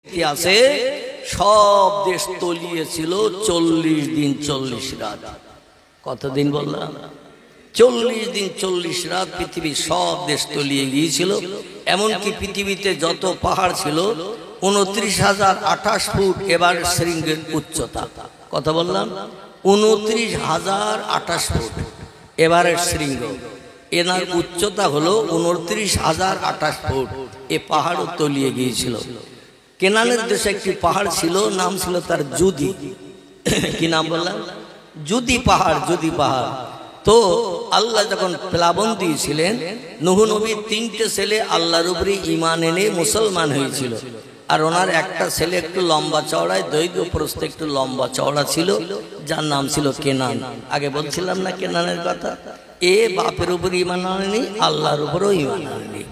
ইতিহাসে সব দেশ তলিয়েছিল 40 দিন 40 রাত। কতদিন বললাম? 40 দিন 40 রাত পৃথিবীর সব দেশ তলিয়ে গিয়েছিল। এমনকি পৃথিবীতে যত পাহাড় ছিল 29,028 ফুট এবার শৃঙ্গের উচ্চতা। কথা বললাম 29,028 ফুট এবারের শৃঙ্গ। এনার উচ্চতা হলো 29,028 ফুট। এ পাহাড়ও তলিয়ে গিয়েছিল। কেনানের দেশে একটি পাহাড় ছিল, নাম ছিল তার জুদি। কি নাম বললাম? জুদি পাহাড়। জুদি পাহাড়। তো আল্লাহ যখন প্লাবন দিয়েছিলেন, নূহ নবীর 3টে ছেলে আল্লাহর উপরে ঈমান এনে মুসলমান হয়েছিল। আর ওনার একটা ছেলে একটু লম্বা চওড়ায়, দৈর্ঘ্য প্রস্থ একটু লম্বা চওড়া ছিল, যার নাম ছিল কেনান। আগে বলছিলাম না কেনানের কথা? এ বাপের উপর ঈমান আনেনি, আল্লাহর উপরও ঈমান আনেনি।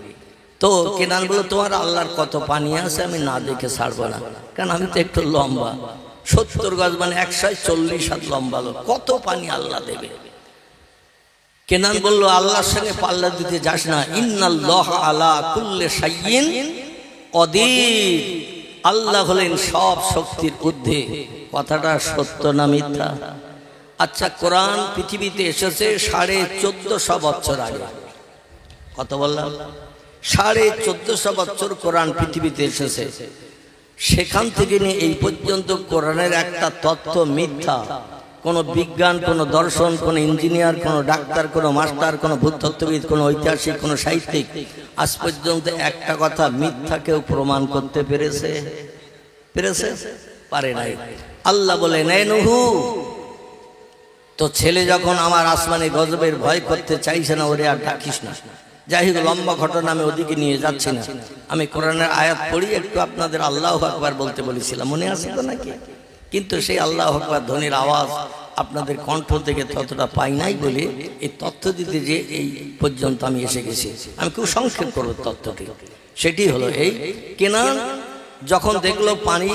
তো কেনান বলল, তোমার আল্লাহর কত পানি আছে আমি না দেখে ছাড়বো না, কারণ আমি তো একটু লম্বা, 70 গজ মানে 140 হাত লম্বা লোক, কত পানি আল্লাহ দেবে। কেনান বলল, আল্লাহর সঙ্গে পাল্লা দিতে যাস না, ইন্নাল্লাহ আলা কুল্লি শাইইন কদির, আল্লাহ হলেন সব শক্তির ঊর্ধ্বে। কথাটা সত্য না মিথ্যা? আচ্ছা, কোরআন পৃথিবীতে এসেছে 1450 বছর আগে। কত বললাম? 1450 বছর কোরআন পৃথিবীতে এসেছে। সেখান থেকে নিয়ে এই পর্যন্ত কোরআনের একটা তত্ত্ব মিথ্যা। কোন বিজ্ঞান, কোন দর্শন, কোন ইঞ্জিনিয়ার, কোন ডাক্তার, কোন মাস্টার, কোন ভূতত্ত্ববিদ, কোন ঐতিহাসিক, কোন সাহিত্যিক আজ পর্যন্ত একটা কথা মিথ্যা কেউ প্রমাণ করতে পেরেছে? পারে নাই। আল্লাহ বলেন, এ নূহ, তো ছেলে যখন আমার আসমানে গজবের ভয় করতে চাইছে না, ওরে আর ডাকিস না। যাই হোক, লম্বা ঘটনা, আমি ওদিকে নিয়ে যাচ্ছি না। আমি কোরআনের আয়াত পড়ি, একটু আপনাদের আল্লাহু আকবার বলতে বলেছিলাম, মনে আছে তো নাকি? কিন্তু সেই আল্লাহু আকবার ধ্বনির আওয়াজ আপনাদের কণ্ঠ থেকে ততটা পাই নাই বলে এই তথ্য দিতে যে এই পর্যন্ত আমি এসে গেছি। আমি খুব সংক্ষেপ করব তথ্যটি। সেটি হলো এই, কেনান যখন দেখলো পানি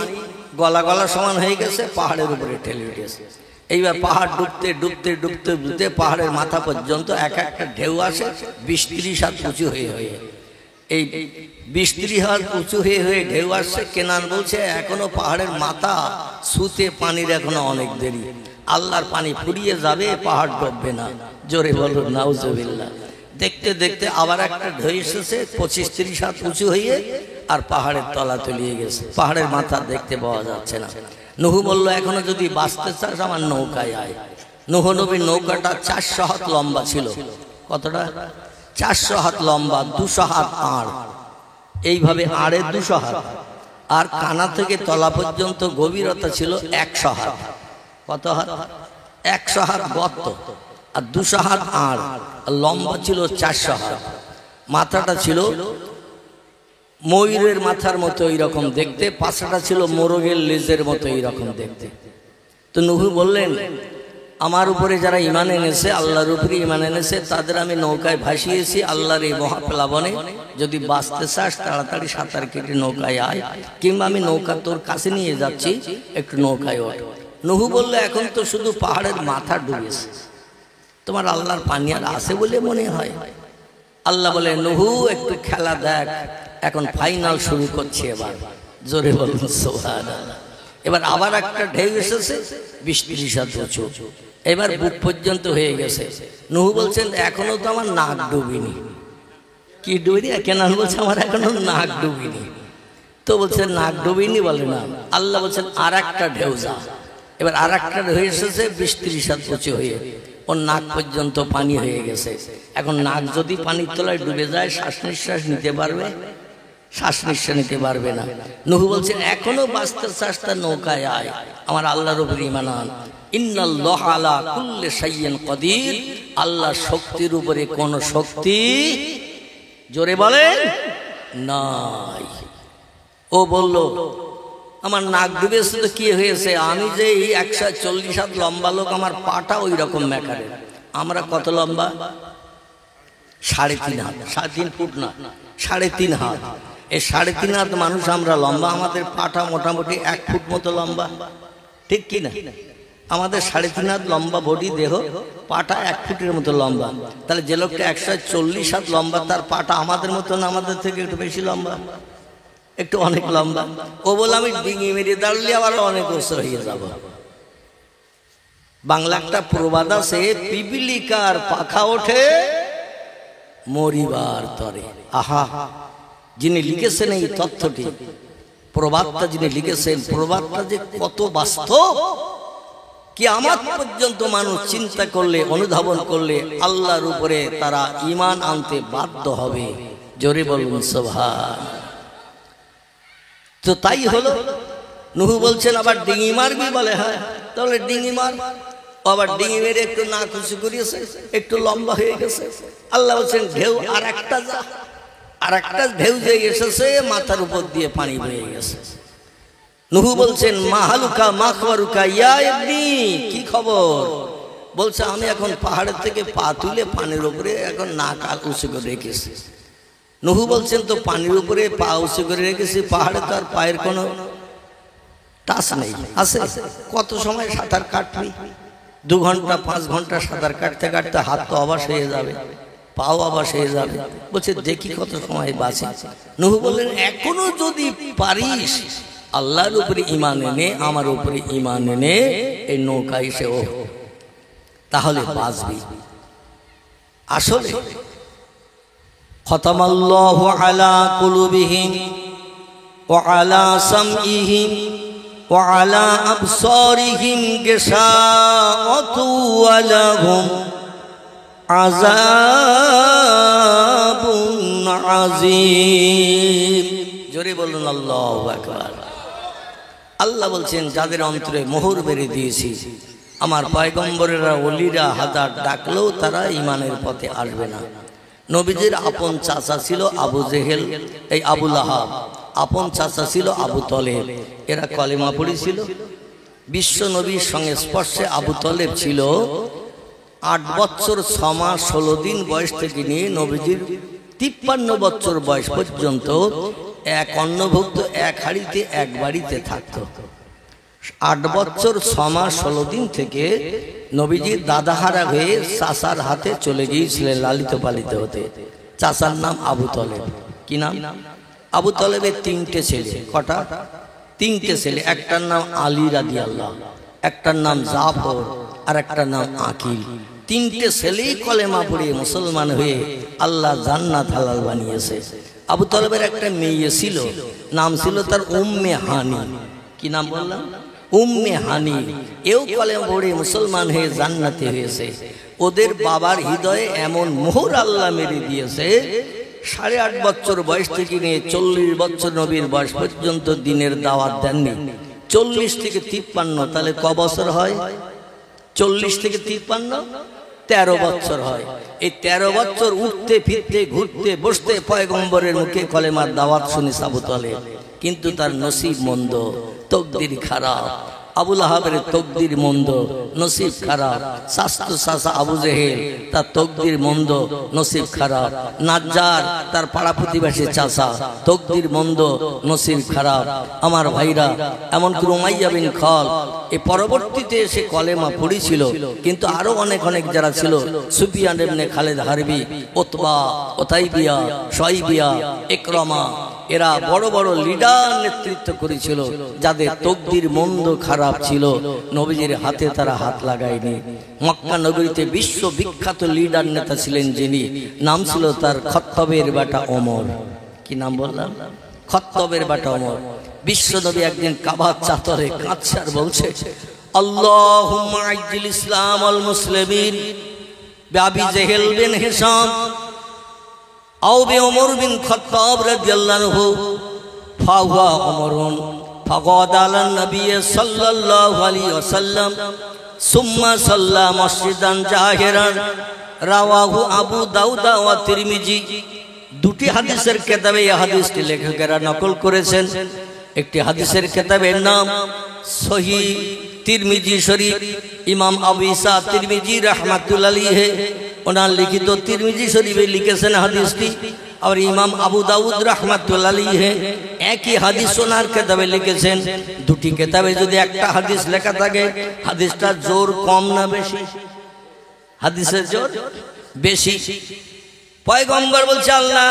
গলা গলা সমান হয়ে গেছে, পাহাড়ের উপরে ঠেলে উঠেছে। এইবার পাহাড় ডুবতে ডুবতে ডুবতে ডুবতে পাহাড়ের মাথা পর্যন্ত এক একটা ঢেউ আসে 20-30 হাত উঁচু হয়ে হয়ে। এই 20-30 হাত উঁচু হয়ে হয়ে ঢেউ আসছে। কেনান বলছে, এখনো পাহাড়ের মাথা ছুতে পানির এখনো অনেক দেরি, আল্লাহর পানি ফুরিয়ে যাবে, পাহাড় ডুববে না। জোরে বলো নাউজুবিল্লাহ। দেখতে দেখতে আবার একটা ঢেউ এসেছে 25-30 হাত উঁচু হয়ে, আর পাহাড়ের তলা তলিয়ে গেছে, পাহাড়ের মাথা দেখতে পাওয়া যাচ্ছে না। নূহ বলল, এখনো যদি বাঁচতে চাস আমার নৌকায় আয়। নূহ নবীর নৌকাটা 400 হাত লম্বা ছিল। কতটা? 400 হাত লম্বা, 200 হাত আড়, এইভাবে আড়ে 200 হাত, আর কানা থেকে তলা পর্যন্ত গভীরতা ছিল 100 হাত। কত হাত? 100 হাত গর্ত, আর 200 হাত আড়, আর লম্বা ছিল 400 হাত। মাথাটা ছিল ময়ূরের মাথার মতো এইরকম দেখতে, পাশাটা ছিল মোরগের লেজের মতো এইরকম দেখতে। তো নূহ বললেন, আমার উপরে যারা ঈমান এনেছে, আল্লাহর উপরে ঈমান এনেছে, তাদের আমি নৌকায় ভাসিয়েছি আল্লাহর এই মহাপ্লাবনে। যদি বাঁচতে চাস তাড়াতাড়ি সাঁতার কেটে নৌকায় আয়, কিংবা আমি নৌকা তোর কাছে নিয়ে যাচ্ছি, একটু নৌকায় ওঠ। নূহ বলল, এখন তো শুধু পাহাড়ের মাথা ডুবেছে, তোমার আল্লাহর পানি আর আছে বলে মনে হয়? আল্লাহ বলে, নূহ একটু খেলা দেখ, এখন ফাইনাল শুরু করছে। এবার জোরে বলুন সুবহানাল্লাহ। এবার আবার একটা ঢেউ এসেছে 20-30 হাত উঁচু, এবার বুক পর্যন্ত হয়ে গেছে। নূহ বলছেন, এখনো তো আমার নাক ডুবিনি। কি ডুবিনি? কেনান বলছে, আমার এখনো নাক ডুবিনি। তো বলছে, নাক ডুবিনি বলে না। আল্লাহ বলছেন, আর একটা ঢেউ যা। এবার আর একটা ঢেউ এসেছে 20-30 হাত উঁচু হয়ে, ওর নাক পর্যন্ত পানি হয়ে গেছে। এখন নাক যদি পানির তলায় ডুবে যায়, শ্বাস নিঃশ্বাস নিতে পারবে? শ্বাস নিঃশ্বাস নিতে পারবে না। নূহ বলছেন, এখনো বাঁচতে চাস তার নৌকায় আয়, আমার আল্লাহর উপর ঈমান আন। ইন্নাল্লাহ আলা কুল্লি শাইইন কদির, আল্লাহ শক্তির উপরে কোন শক্তি, জোরে বলেন, নাই। ও বলল, আমার নাক ডুবেছে তো কি হয়েছে, আমি যে 140 হাত লম্বা লোক, আমার পাটা ওই রকম মেকারের। আমরা কত লম্বা? 3.5 হাত, 3.5 ফুট না, 3.5 হাত। এই 3.5 হাত মানুষ আমরা লম্বা, আমাদের পাটা মোটামুটি 1 ফুট মতো লম্বা, ঠিক কি না? আমাদের 3.5 হাত লম্বা বডি দেহ, পাটা 1 ফুটের মতো লম্বা। তাহলে যে লোকটা 140 হাত লম্বা, তার পাটা আমাদের মতো না, আমাদের থেকে একটু বেশি লম্বা? একটু অনেক লম্বা। ও বলে আমি ডিঙি মেরে দাঁড়লে আবার অনেক বছর হয়ে যাব। বাংলা একটা প্রবাদ আছে, পিপিলিকার পাখা ওঠে মরিবার তরে। আহা, যিনি লিখেছেন এই তথ্যটি, প্রবাদটা যিনি লিখেছেন, প্রবাদটা যে কত বাস্তব, কিয়ামত পর্যন্ত মানুষ চিন্তা করলে, অনুধাবন করলে আল্লাহর উপরে তারা ঈমান আনতে বাধ্য হবে। জোরে বলুন সুবহান। তো তাই হলো, নূহ বলছেন আবার ডিঙি মারবি, বলে হ্যাঁ তাহলে ডিঙি মার। আবার ডিঙি মেরে একটু না খুশি করিয়েছে, একটু লম্বা হয়ে গেছে। আল্লাহ বলছেন ঢেউ আর একটা যা, আর একটা ঢেউ যে এসেছে মাথার উপর দিয়ে পানি বয়ে গেছে। নূহ বলছেন মাহালুকা মাখওয়ারুকা ইয়া ইবনি, কি খবর? বলছে আমি এখন পাহাড়ের থেকে পা তুলে পানির উপরে এখন নাক উঁচু করে রেখেছি। নূহ বলছেন তো পানির উপরে পা উঁচু করে রেখেছি, পাহাড়ে তো আর পায়ের কোনো টাচ নেই, আছে? কত সময় সাঁতার কাটবি? 2 ঘন্টা 5 ঘন্টা সাঁতার কাটতে কাটতে হাত তো অবশ হয়ে যাবে, পাও অবশ হয়ে যাবে। বলছে দেখি কত সময় বাঁচে। নূহ বললেন এখনো যদি পারিস আল্লাহর উপরে ঈমান এনে, আমার উপরে ঈমান এনে এই নৌকায় এসে ও তাহলে বাঁচবি। আসলে খতামাল্লাহু আলা কুলুবিহিম ওয়া আলা সামইহিম ওয়া আলা আবসারিহিম গিশাওয়াতু ওয়া লাহুম আযাবুন আযীম। জোরে বলুন আল্লাহু আকবার। আল্লাহ বলছেন যাদের অন্তরে মোহর বেড়ে দিয়েছি, আমার পয়গম্বরেরা ওলিরা হাজার ডাকলেও তারা ঈমানের পথে আসবে না। নবীজির আপন চাচা ছিল আবু জেহেল, এই আবু লাহাব, আপন চাচা ছিল আবু তলেব, এরা কলেমা পড়েছিল। বিশ্ব নবীর সঙ্গে স্পর্শে আবু তলেব ছিল 8 বছর 6 মাস 16 দিন বয়স থেকে নিয়ে নবীজির 53 বছর বয়স পর্যন্ত এক অন্নভুক্ত, এক হাড়িতে, এক বাড়িতে থাকতো। 8 বছর 6 মাস 16 দিন থেকে নবীজির দাদাহারা হয়ে চাচার হাতে চলে গিয়েছিলেন লালিত পালিত হতে। চাচার নাম আবু তলেব। কি নাম? আবু তলেবের 3টে ছেলে। কটা? 3টে ছেলে। একটার নাম আলী রাদিয়াল্লাহ, একটার নাম জাফর, আর একটার নাম আকিল। 3টে ছেলেই কলেমা পড়ে মুসলমান হয়ে আল্লাহ জান্নাত হালাল বানিয়েছে। আবু তলেবের একটা মেয়ে ছিল, নাম ছিল তার উম্মে হানি। কি নাম বললাম? উম্মে হানি। এও কলেমা পড়ে মুসলমান হয়ে জান্নাতি হয়েছে। ওদের বাবার হৃদয়ে এমন মোহর আল্লাহ মেরে দিয়েছে, 8.5 বছর বয়স থেকে নিয়ে 40 বছর নবীর বয়স পর্যন্ত দিনের দাওয়াত দেননি। 40 থেকে 53, তাহলে ক বছর হয়? 40 থেকে 53 13 বছর হয়। এই 13 বছর উঠতে ফিরতে ঘুরতে বসতে পয়গম্বরের মুখে কলেমার দাওয়াত শুনে আবু তলেব, কিন্তু তার নসিব মন্দ, তকদির খারাপ। আবু লাহাবের তকদির মন্দ, নসিব খারাপ। শাস্ত্র শাসা আবু জেহেল, তার তকদির মন্দ, নসিব খারাপ। নাজ্জার তার পাড়া প্রতিবেশী চাচা, তকদির মন্দ, নসিব খারাপ। আমার ভাইরা, এমনকি উমাইয়া বিন খাল এই পরবর্তীতে এসে কলেমা পড়েছিল, কিন্তু আরো অনেক অনেক যারা ছিল, সুফিয়ান ইবনে খালিদ হারবি, উতবা, উতাইবিয়া, শাইবিয়া, ইকরামা, এরা বড় বড় লিডার নেতৃত্ব করেছিল, যাদের তকদির মন্দ খারাপ ছিল। নবীজির হাতে তারা হাত লাগায়নি। মক্কা নগরীতে বিশ্ব বিখ্যাত লিডার নেতা ছিলেন যিনি, নাম ছিল তার খত্তবের বেটা ওমর। কি নাম বললাম? খত্তবের বেটা ওমর। বিশ্ব নবী একদিন কাবার চাদরে কাঁদছে আর বলছে, আল্লাহুম্মা আইজিল ইসলাম আল মুসলিমিন বিআবি জেহেল বিন হিশাম আও বি ওমর বিন খাত্তাব রাদিয়াল্লাহু আনহু ফাহুয়া ওমরুন ফাকাদ আলা নবী সাল্লাল্লাহু আলাইহি ওয়াসাল্লাম সুম্মা সাল্লা মসজিদান জাহিরান রাওয়াহু আবু দাউদ ওয়া তিরমিজি। দুটি হাদিসের কিতাবে এই হাদিসটি লেখকেরা নকল করেছেন। একটি হাদিসের কিতাবের নাম সহিহ তিরমিজি শরীফ, ইমাম আবু ঈসা তিরমিজি রাহমাতুল্লাহ আলাইহি ওনার লিখিত তিরমিজি শরীফে লিখেছেন হাদিসটি। और इमाम आबू दाऊद रहमतुल्लाह अलैहि एक ही हदीस ओनार किताबे लिखेছেন। দুটি কিতাবে যদি একটা হাদিস লেখা থাকে হাদিসটা জোর কম না বেশি? হাদিসের জোর বেশি। পয়গম্বর বলছে আল্লাহ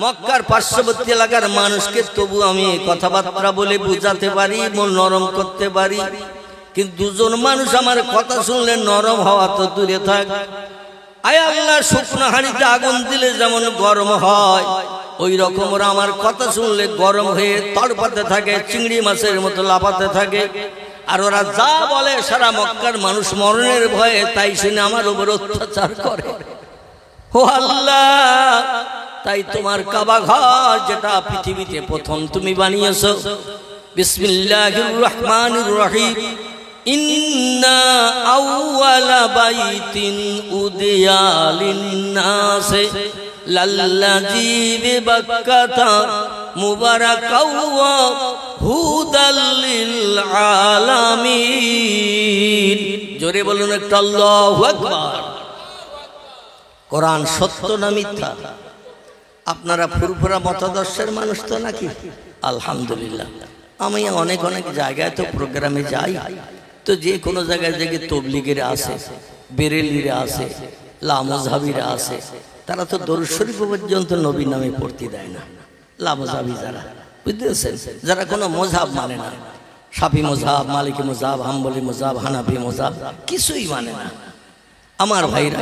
মক্কার পার্শ্ববর্তী এলাকার মানুষকে তবু আমি কথাবার্তা বলে বুঝাতে পারি, মন নরম করতে পারি, কিন্তু দুজন মানুষ আমার কথা শুনলে নরম হওয়া তো দূরে থাক। আয় আল্লাহ, শুকনো হাঁড়িতে আগুন দিলে যেমন গরম হয়, ওই রকম ওরা আমার কথা শুনলে গরম হয়ে তড়পাতে থাকে, চিংড়ি মাছের মতো লাফাতে থাকে। আর ওরা যা বলে সারা মক্কার মানুষ মরণের ভয়ে তাই শুনে আমার উপর অত্যাচার করে। ও আল্লাহ, তাই তোমার কাবা ঘর যেটা পৃথিবীতে প্রথম তুমি বানিয়েছো, বিসমিল্লাহির রহমানির রহিম, ইন্না আউওয়ালা বাইতিন উদিয়া লিন্নাসি লাল্লাযী বিবাক্কাতা মুবারাকাও ওয়া হুদাল লিল আলামিন। জোরে বলুন একটু আল্লাহু আকবার। কোরআন সত্য না মিথ্যা? আপনারা ফুরফুরা মতাদর্শের মানুষ তো নাকি? আলহামদুলিল্লাহ। আমি অনেক অনেক জায়গায় তো প্রোগ্রামে যাই, তো যে কোনো জায়গায় দেখি তবলিগেরা আছে, বেরেলিরা আছে, লামজাবিরা আছে, তারা তো দরুদ শরীফ পর্যন্ত নবীর নামে পড়তে দেয় না। লামজাবি যারা, বুঝতেছেন, যারা কোনো মযহাব মানে না, শাফি মযহাব, মালিকি মযহাব, হাম্বলি মযহাব, হানাফি মযহাব কিছুই মানে না আমার ভাইরা।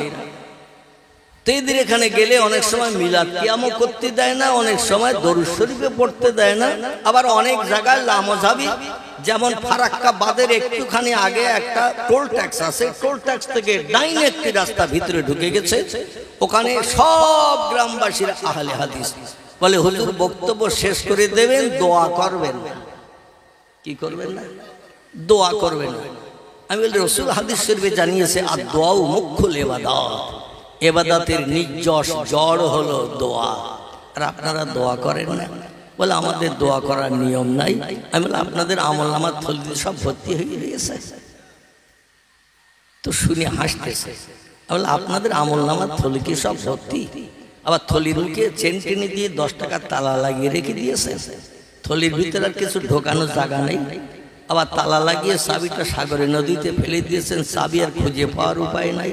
তেদের এখানে গেলে অনেক সময় মিলাদ কিয়ামও করতে দেয় না, অনেক সময় দরুদ শরীফে পড়তে দেয় না। আবার অনেক জায়গায় লামজাবি, যেমন ফারাক্কা বাদের একটুখানি আগে একটা টোল ট্যাক্স আছে, টোল ট্যাক্স থেকে ডাইনে একটি রাস্তা ভিতরে ঢুকে গেছে, ওখানে সব গ্রামবাসীরা আহলে হাদিস বলে হুজুর বক্তব্য শেষ করে দেবেন, দোয়া করবেন। কি করবেন না? দোয়া করবেন। আমি বলি রাসূল হাদিস শরীফে জানিয়েছে আর দোয়াও মুখ্যুল ইবাদত, ইবাদতের নির্যশ জড় হলো দোয়া। আর আপনারা দোয়া করেন না? বলে আমাদের দোয়া করার নিয়ম নাই। আমি বলি আপনাদের আমলনামার থলিতে সব ভর্তি হয়ে গিয়েছে। তো শুনে হাসতেছে। আমি বলি আপনাদের আমলনামার থলি কি সব ভর্তি? আবার থলির মুখে চেন টেনে দিয়ে 10 টাকার তালা লাগিয়ে রেখে দিয়েছে। থলির ভিতরে আর কিছু ঢোকানোর জায়গা নেই। আবার তালা লাগিয়ে চাবিটা সাগরে নদীতে ফেলে দিয়েছেন, চাবি আর খুঁজে পাওয়ার উপায় নাই।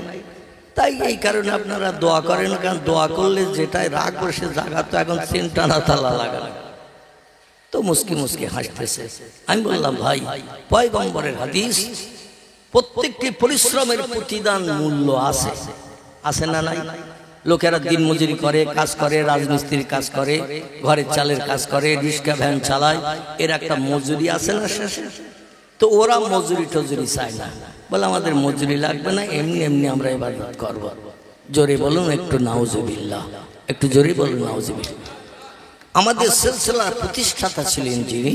তাই এই কারণে আপনারা দোয়া করেন, কারণ দোয়া করলে যেটাই রাখবো সে জায়গা তো এখন চেন টানা তালা লাগানো। তো মুস্কি মুস্কি হাসতেছে। আমি বললাম ভাই, পয়গম্বরের হাদিস, প্রত্যেকটি পরিশ্রমের প্রতিদান মূল্য আছে, আছে না নাই? লোকেরা দিন মজুরি করে, কাজ করে, রাজমিস্ত্রির কাজ করে, ঘরের চালের কাজ করে, রিক্সা ভ্যান চালায়, এর একটা মজুরি আছে না শেষে? তো ওরা মজুরি টজুরি চায় না, বলে আমাদের মজুরি লাগবে না, এমনি এমনি আমরা ইবাদত করব। জোরে বলুন একটু নাউজুবিল্লাহ, একটু জোরে বলুন নাউজুবিল্লাহ। আমাদের সিলসিলার প্রতিষ্ঠাতা ছিলেন যিনি,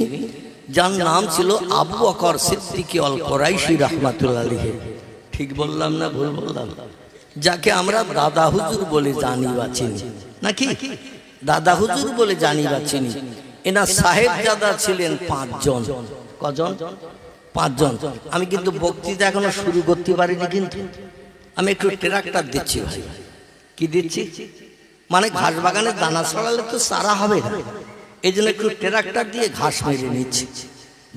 যার নাম ছিল আবু বকর সিদ্দিকী আল কুরাইশী রাহমাতুল্লাহ আলাইহি। ঠিক বললাম না ভুল বললাম? যাকে আমরা দাদা হুজুর বলে জানি বা চিনি, নাকি? দাদা হুজুর বলে জানি বা চিনি। এনার সাহেবজাদা ছিলেন 5 জন। কজন? 5 জন। আমি কিন্তু বক্তৃতা এখনো শুরু করতে পারিনি, কিন্তু আমি একটু ট্রাক্টর দিচ্ছি ভাই। কি দিচ্ছি? মানে ঘাস বাগানে দানা ছড়ালে তো চারা হবে না, এই জন্য একটু ট্রাক্টর দিয়ে ঘাস মেরে নিচ্ছি।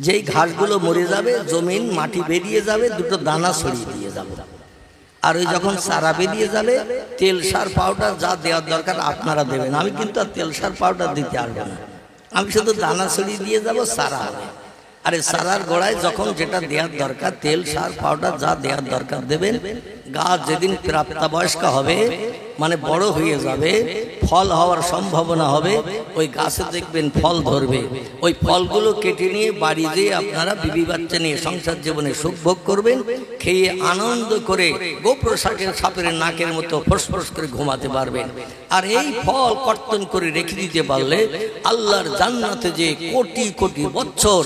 যেই ঘাসগুলো মরে যাবে, জমিন মাটি বেরিয়ে যাবে, দুটো দানা ছড়িয়ে দিয়ে যাবো। আর ওই যখন চারা বেরিয়ে যাবে, তেল সার পাউডার যা দেওয়ার দরকার আপনারা দেবেন। আমি কিন্তু আর তেল সার পাউডার দিতে পারবো না, আমি শুধু দানা ছড়িয়ে দিয়ে যাবো, চারা হবে। আরে চারার গোড়ায় যখন যেটা দেওয়ার দরকার, তেল সার পাউডার যা দেওয়ার দরকার দেবেন। গাছ যেদিন প্রাপ্তবয়স্ক হবে, মানে বড় হয়ে যাবে, ফল হওয়ার সম্ভাবনা হবে, ওই গাছে দেখবেন ফল ধরবে। ওই ফলগুলো কেটে নিয়ে বাড়ি যেয়ে আপনারা বিবি বাচ্চা নিয়ে সংসার জীবনে সুখ ভোগ করবেন, খেয়ে আনন্দ করে গোপ্রসাকের সাপের নাকের মতো ফোঁস করে ঘুমাতে পারবেন। আর এই ফল কর্তন করে রেখে দিতে পারলে আল্লাহর জান্নাতে যে কোটি কোটি বছর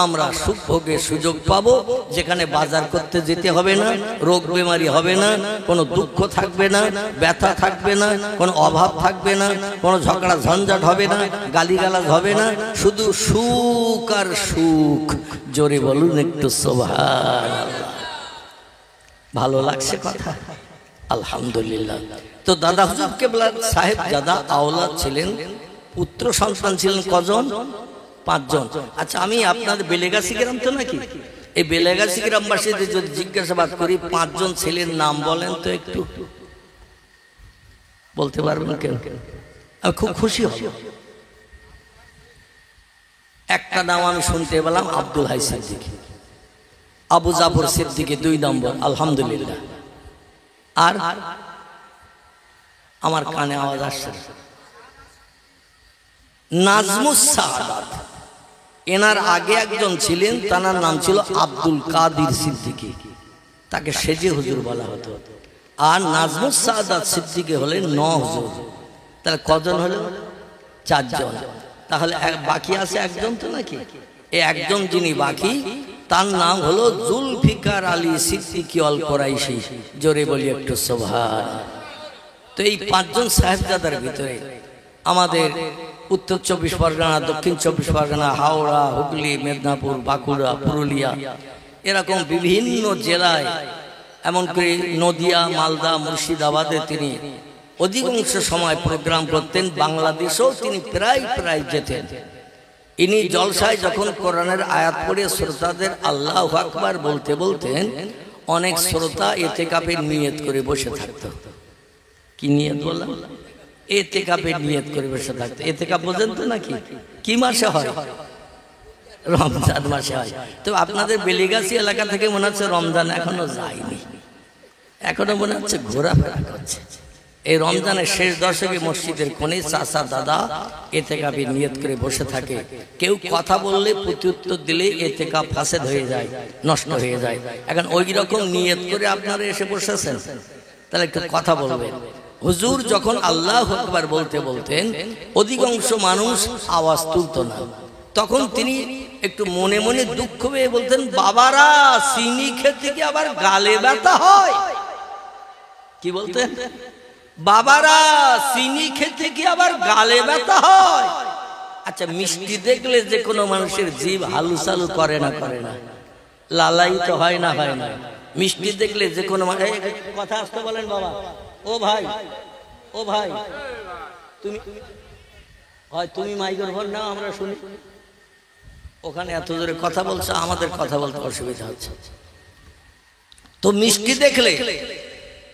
আমরা সুখ ভোগের সুযোগ পাবো, যেখানে বাজার করতে যেতে হবে না, রোগ বেমারি হবে না, কোনো দুঃখ থাকবে না, ব্যথা থাকবে না, কোনো অভাব থাকবে না, কোনো ঝগড়া ঝঞ্ঝাট হবে না, গালিগালাজ হবে না, শুধু সুখ আর সুখ। জোরে বলুন একটু সুবহানাল্লাহ। ভালো লাগছে কথা? আলহামদুলিল্লাহ। তো দাদা হুজুর কেবলা সাহেবজাদা আওলাদ ছিলেন, পুত্র সন্তান ছিলেন কজন? 5 জন। আচ্ছা, আমি আপনাদের বেলেগাছি গ্রাম তো নাকি? এই বেলেগাছি গ্রামবাসীদের যদি জিজ্ঞাসাবাদ করি 5 জন ছেলের নাম বলেন তো, একটু বলতে পারবেন কেন? আমি খুব খুশি হব। একটা নাম আমি শুনতে পেলাম, আব্দুল হাই সিদ্দিকী, আবু জাফর সিদ্দিকী 2 নম্বর, আলহামদুলিল্লাহ। আর আমার কানে আওয়াজ আসছে নাজমুস সাআদাত, এনার আগে একজন ছিলেন, তার নাম ছিল আব্দুল কাদির সিদ্দিকী, তাকে সেজে হুজুর বলা হতো। আর নাজমুস সাআদাত সিদ্দিকী হলেন 9 হুজুর। তাহলে কজন হলো? 4 জন। তাহলে বাকি আছে একজন তো নাকি? এই একজন যিনি বাকি, তার নাম হলো জুলফিকার আলী সিদ্দিকী আল কুরাইশি। জোরে বলি একটু সুবহান। তো এই 5 জন সাহেবজাদার ভিতরে আমাদের উত্তর 24 পরগনা, দক্ষিণ 24 পরগনা, হাওড়া, হুগলি, মেদিনীপুর, বাঁকুড়া, পুরুলিয়া, এরকম বিভিন্ন জেলায়, এমনকি নদিয়া, মালদা, মুর্শিদাবাদে তিনি অধিকাংশ সময় প্রোগ্রাম করতেন। বাংলাদেশেও তিনি প্রায় যেতেন। ইনি জলসায় যখন কোরআনের আয়াত পড়ে শ্রোতাদের আল্লাহু আকবার বলতে বলতেন, অনেক শ্রোতা ইতিকাফের নিয়ত করে বসে থাকত। কি নিয়ত বললাম? ইতিকাফের নিয়ত করে বসে থাকতো। ইতিকাফ বোঝেন তো নাকি? কি মাসে হয়? রমজান মাসে হয়। তো আপনাদের বেলিগাছি এলাকা থেকে মনে হচ্ছে রমজান এখনো যায়নি, এখনো মনে হচ্ছে ঘোরাফেরা করছে। এই রমজানের শেষ দশকে মসজিদের কোণে চাচা দাদা ইতিকাফের নিয়ত করে বসে থাকে। কেউ কথা বললে প্রত্যুত্তর দিলে ইতিকাফ ফাসেদ হয়ে যায়, নষ্ট হয়ে যায়। এখন ওই রকম নিয়ত করে আপনারা এসে বসেছেন, তাহলে একটু কথা বলবেন। হুজুর যখন আল্লাহু আকবার বলতে বলতেন, অধিকাংশ মানুষ আওয়াজ তুলত না। তখন তিনি একটু মনে মনে দুঃখ পেয়ে বলতেন, বাবারা চিনি খেতে কি আবার গালে ব্যথা হয়? কি বলতেন? বাবারা চিনি খেতে কি আবার গালে ব্যথা হয়? আচ্ছা, মিষ্টি দেখলে যে কোনো মানুষের জিভ হালুচালু করে না? করে না? লালায়িত হয় না? হয় না? মিষ্টি দেখলে যে কোনো কথা আসতে বলেন বাবা। ও ভাই, ও ভাই, তুমি মাইক্রোফোন নাও, আমরা শুনি। ওখানে এত জোরে কথা বলছে, আমাদের কথা বলতে অসুবিধা হচ্ছে। তো মিষ্টি দেখলে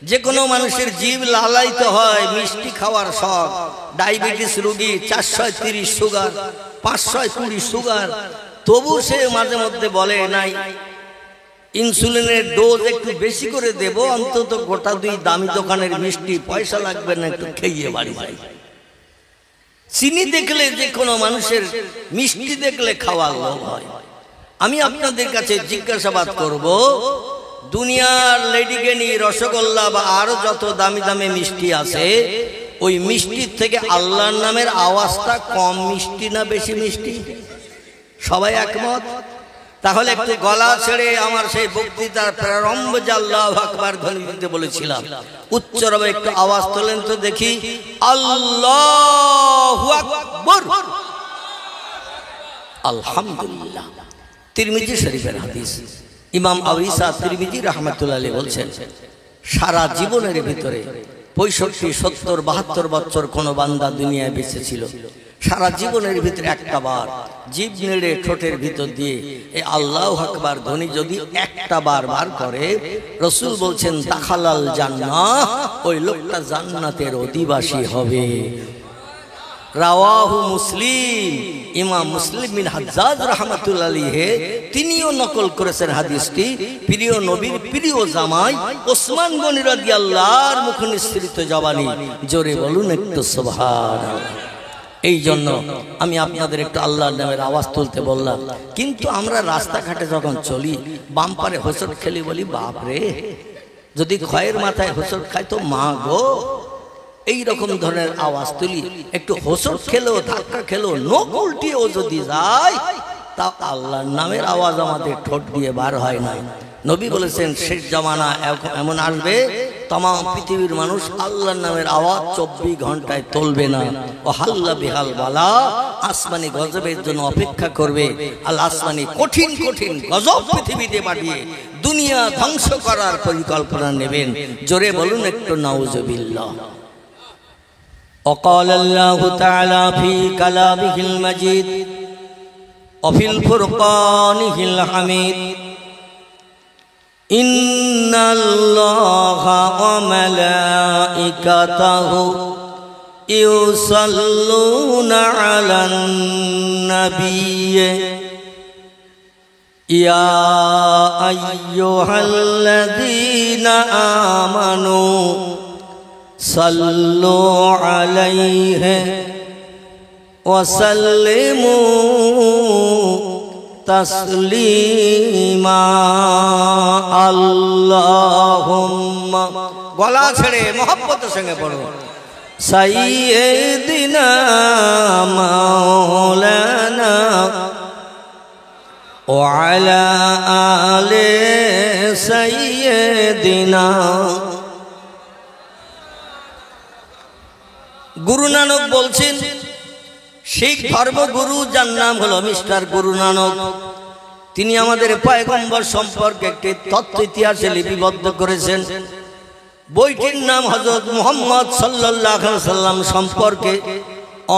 যে কোনো মানুষের জিভ লালায়িত হয়, মিষ্টি খাওয়ার শখ। ডায়াবেটিস রোগী, 430 সুগার, 520 সুগার, তবু সে মাঝে মধ্যে বলে নাই ইনসুলিনের ডোজ একটু বেশি করে দেব, অন্তত গোটা 2 দামি দোকানের মিষ্টি, পয়সা লাগবে না, একটু খেয়ে বাড়ি যাই। চিনি দেখলে যে কোনো মানুষের, মিষ্টি দেখলে খাওয়ার লোভ হয়। আমি আপনাদের কাছে জিজ্ঞাসাবাদ করব, দুনিয়ার লেডিকেনি, রসগোল্লা বা আরো যত দামি দামি মিষ্টি আছে, ওই মিষ্টির থেকে আল্লাহর নামের আওয়াজটা কম মিষ্টি না বেশি মিষ্টি? সবাই একমত? তাহলে একটু গলা ছেড়ে আমার সেই বক্তৃতার প্রারম্ভ যে আল্লাহু আকবার ধ্বনি দিতে বলেছিলাম, উচ্চরবে একটু আওয়াজ তোলেন তো দেখি। আল্লাহু আকবার। আলহামদুলিল্লাহ। তিরমিজি শরীফের হাদিস। ইমাম আবু ঈসা তিরমিজি রাহমাতুল্লাহ আলাইহি বলছেন, সারা জীবনের ভিতরে 65, 70, 72 বছর কোন বান্দা দুনিয়ায় বেঁচে ছিল, সারা জীবনের ভিতরে একটা বার জিভ নেড়ে ঠোঁটের ভিতর দিয়ে এই আল্লাহু আকবার ধ্বনি যদি একটা বার বার করে, রাসূল বলছেন দাখালাল জান্নাহ, ওই লোকটা জান্নাতের অধিবাসী হবে। রাওয়াহু মুসলিম। ইমাম মুসলিম বিন হাজ্জাজ রাহমাতুল্লাহ আলাইহি তিনিও নকল করেছেন হাদিসটি। প্রিয় নবীর প্রিয় জামাই ওসমান গনি রাদিয়াল্লাহর মুখ নিঃসৃত জবানি, জোরে বলুন একটু সুবহানাল্লাহ। এই জন্য আমি আপনাদের একটু আল্লাহর নামের আওয়াজ তুলতে বললাম। কিন্তু আমরা রাস্তাঘাটে যখন চলি, বাম্পারে হোঁচট খেলি, বলি বাপ রে, যদি খয়ের মাথায় হোঁচট খায় তো মা গো, এই রকম ধরনের আওয়াজ তুলি। একটু হোঁচট খেলো, ধাক্কা খেলো, নখ উল্টিয়েও যদি যায়, তা আল্লাহর নামের আওয়াজ আমাদের ঠোঁট দিয়ে বার হয় না। নবী বলেছেন শেষ জামানা এমন আসবে, तमाम পৃথিবীর মানুষ আল্লাহর নামের আওয়াজ 24 ঘন্টায় তুলবে না। ও হাল্লা বিহাল বালা, আসমানি গজবের জন্য অপেক্ষা করবে। আল্লাহ আসমানি কঠিন কঠিন গজব পৃথিবীতে পাঠিয়ে দুনিয়া ধ্বংস করার পরিকল্পনা নেবেন। জোরে বলুন একটু নাউজুবিল্লাহ। وقال الله تعالى في كلامه المجيد وفي الفرقانه الحميد إن الله وملائكته ইউসাল্লুনা আলান নবিয়্যি ইয়া আইয়ুহাল্লাযীনা আমানু সাল্লু আলাইহি ওয়া সাল্লিমু তাসলিমা। আল্লাহুম্মা, গলা ছেড়ে মহব্বতের সঙ্গে পড়ো, সাইয়্যিদিনা মাওলানা ওয়া আলা আলি সাইয়্যিদিনা। গুরু নানক বলছেন, শিখ ধর্মগুরু যার নাম হলো মিস্টার গুরু নানক, তিনি আমাদের পয়গম্বর সম্পর্কে একটি তত্ত্ব ইতিহাসে লিপিবদ্ধ করেছেন। বইটির নাম হযরত মুহাম্মদ সাল্লাল্লাহু আলাইহি সাল্লাম সম্পর্কে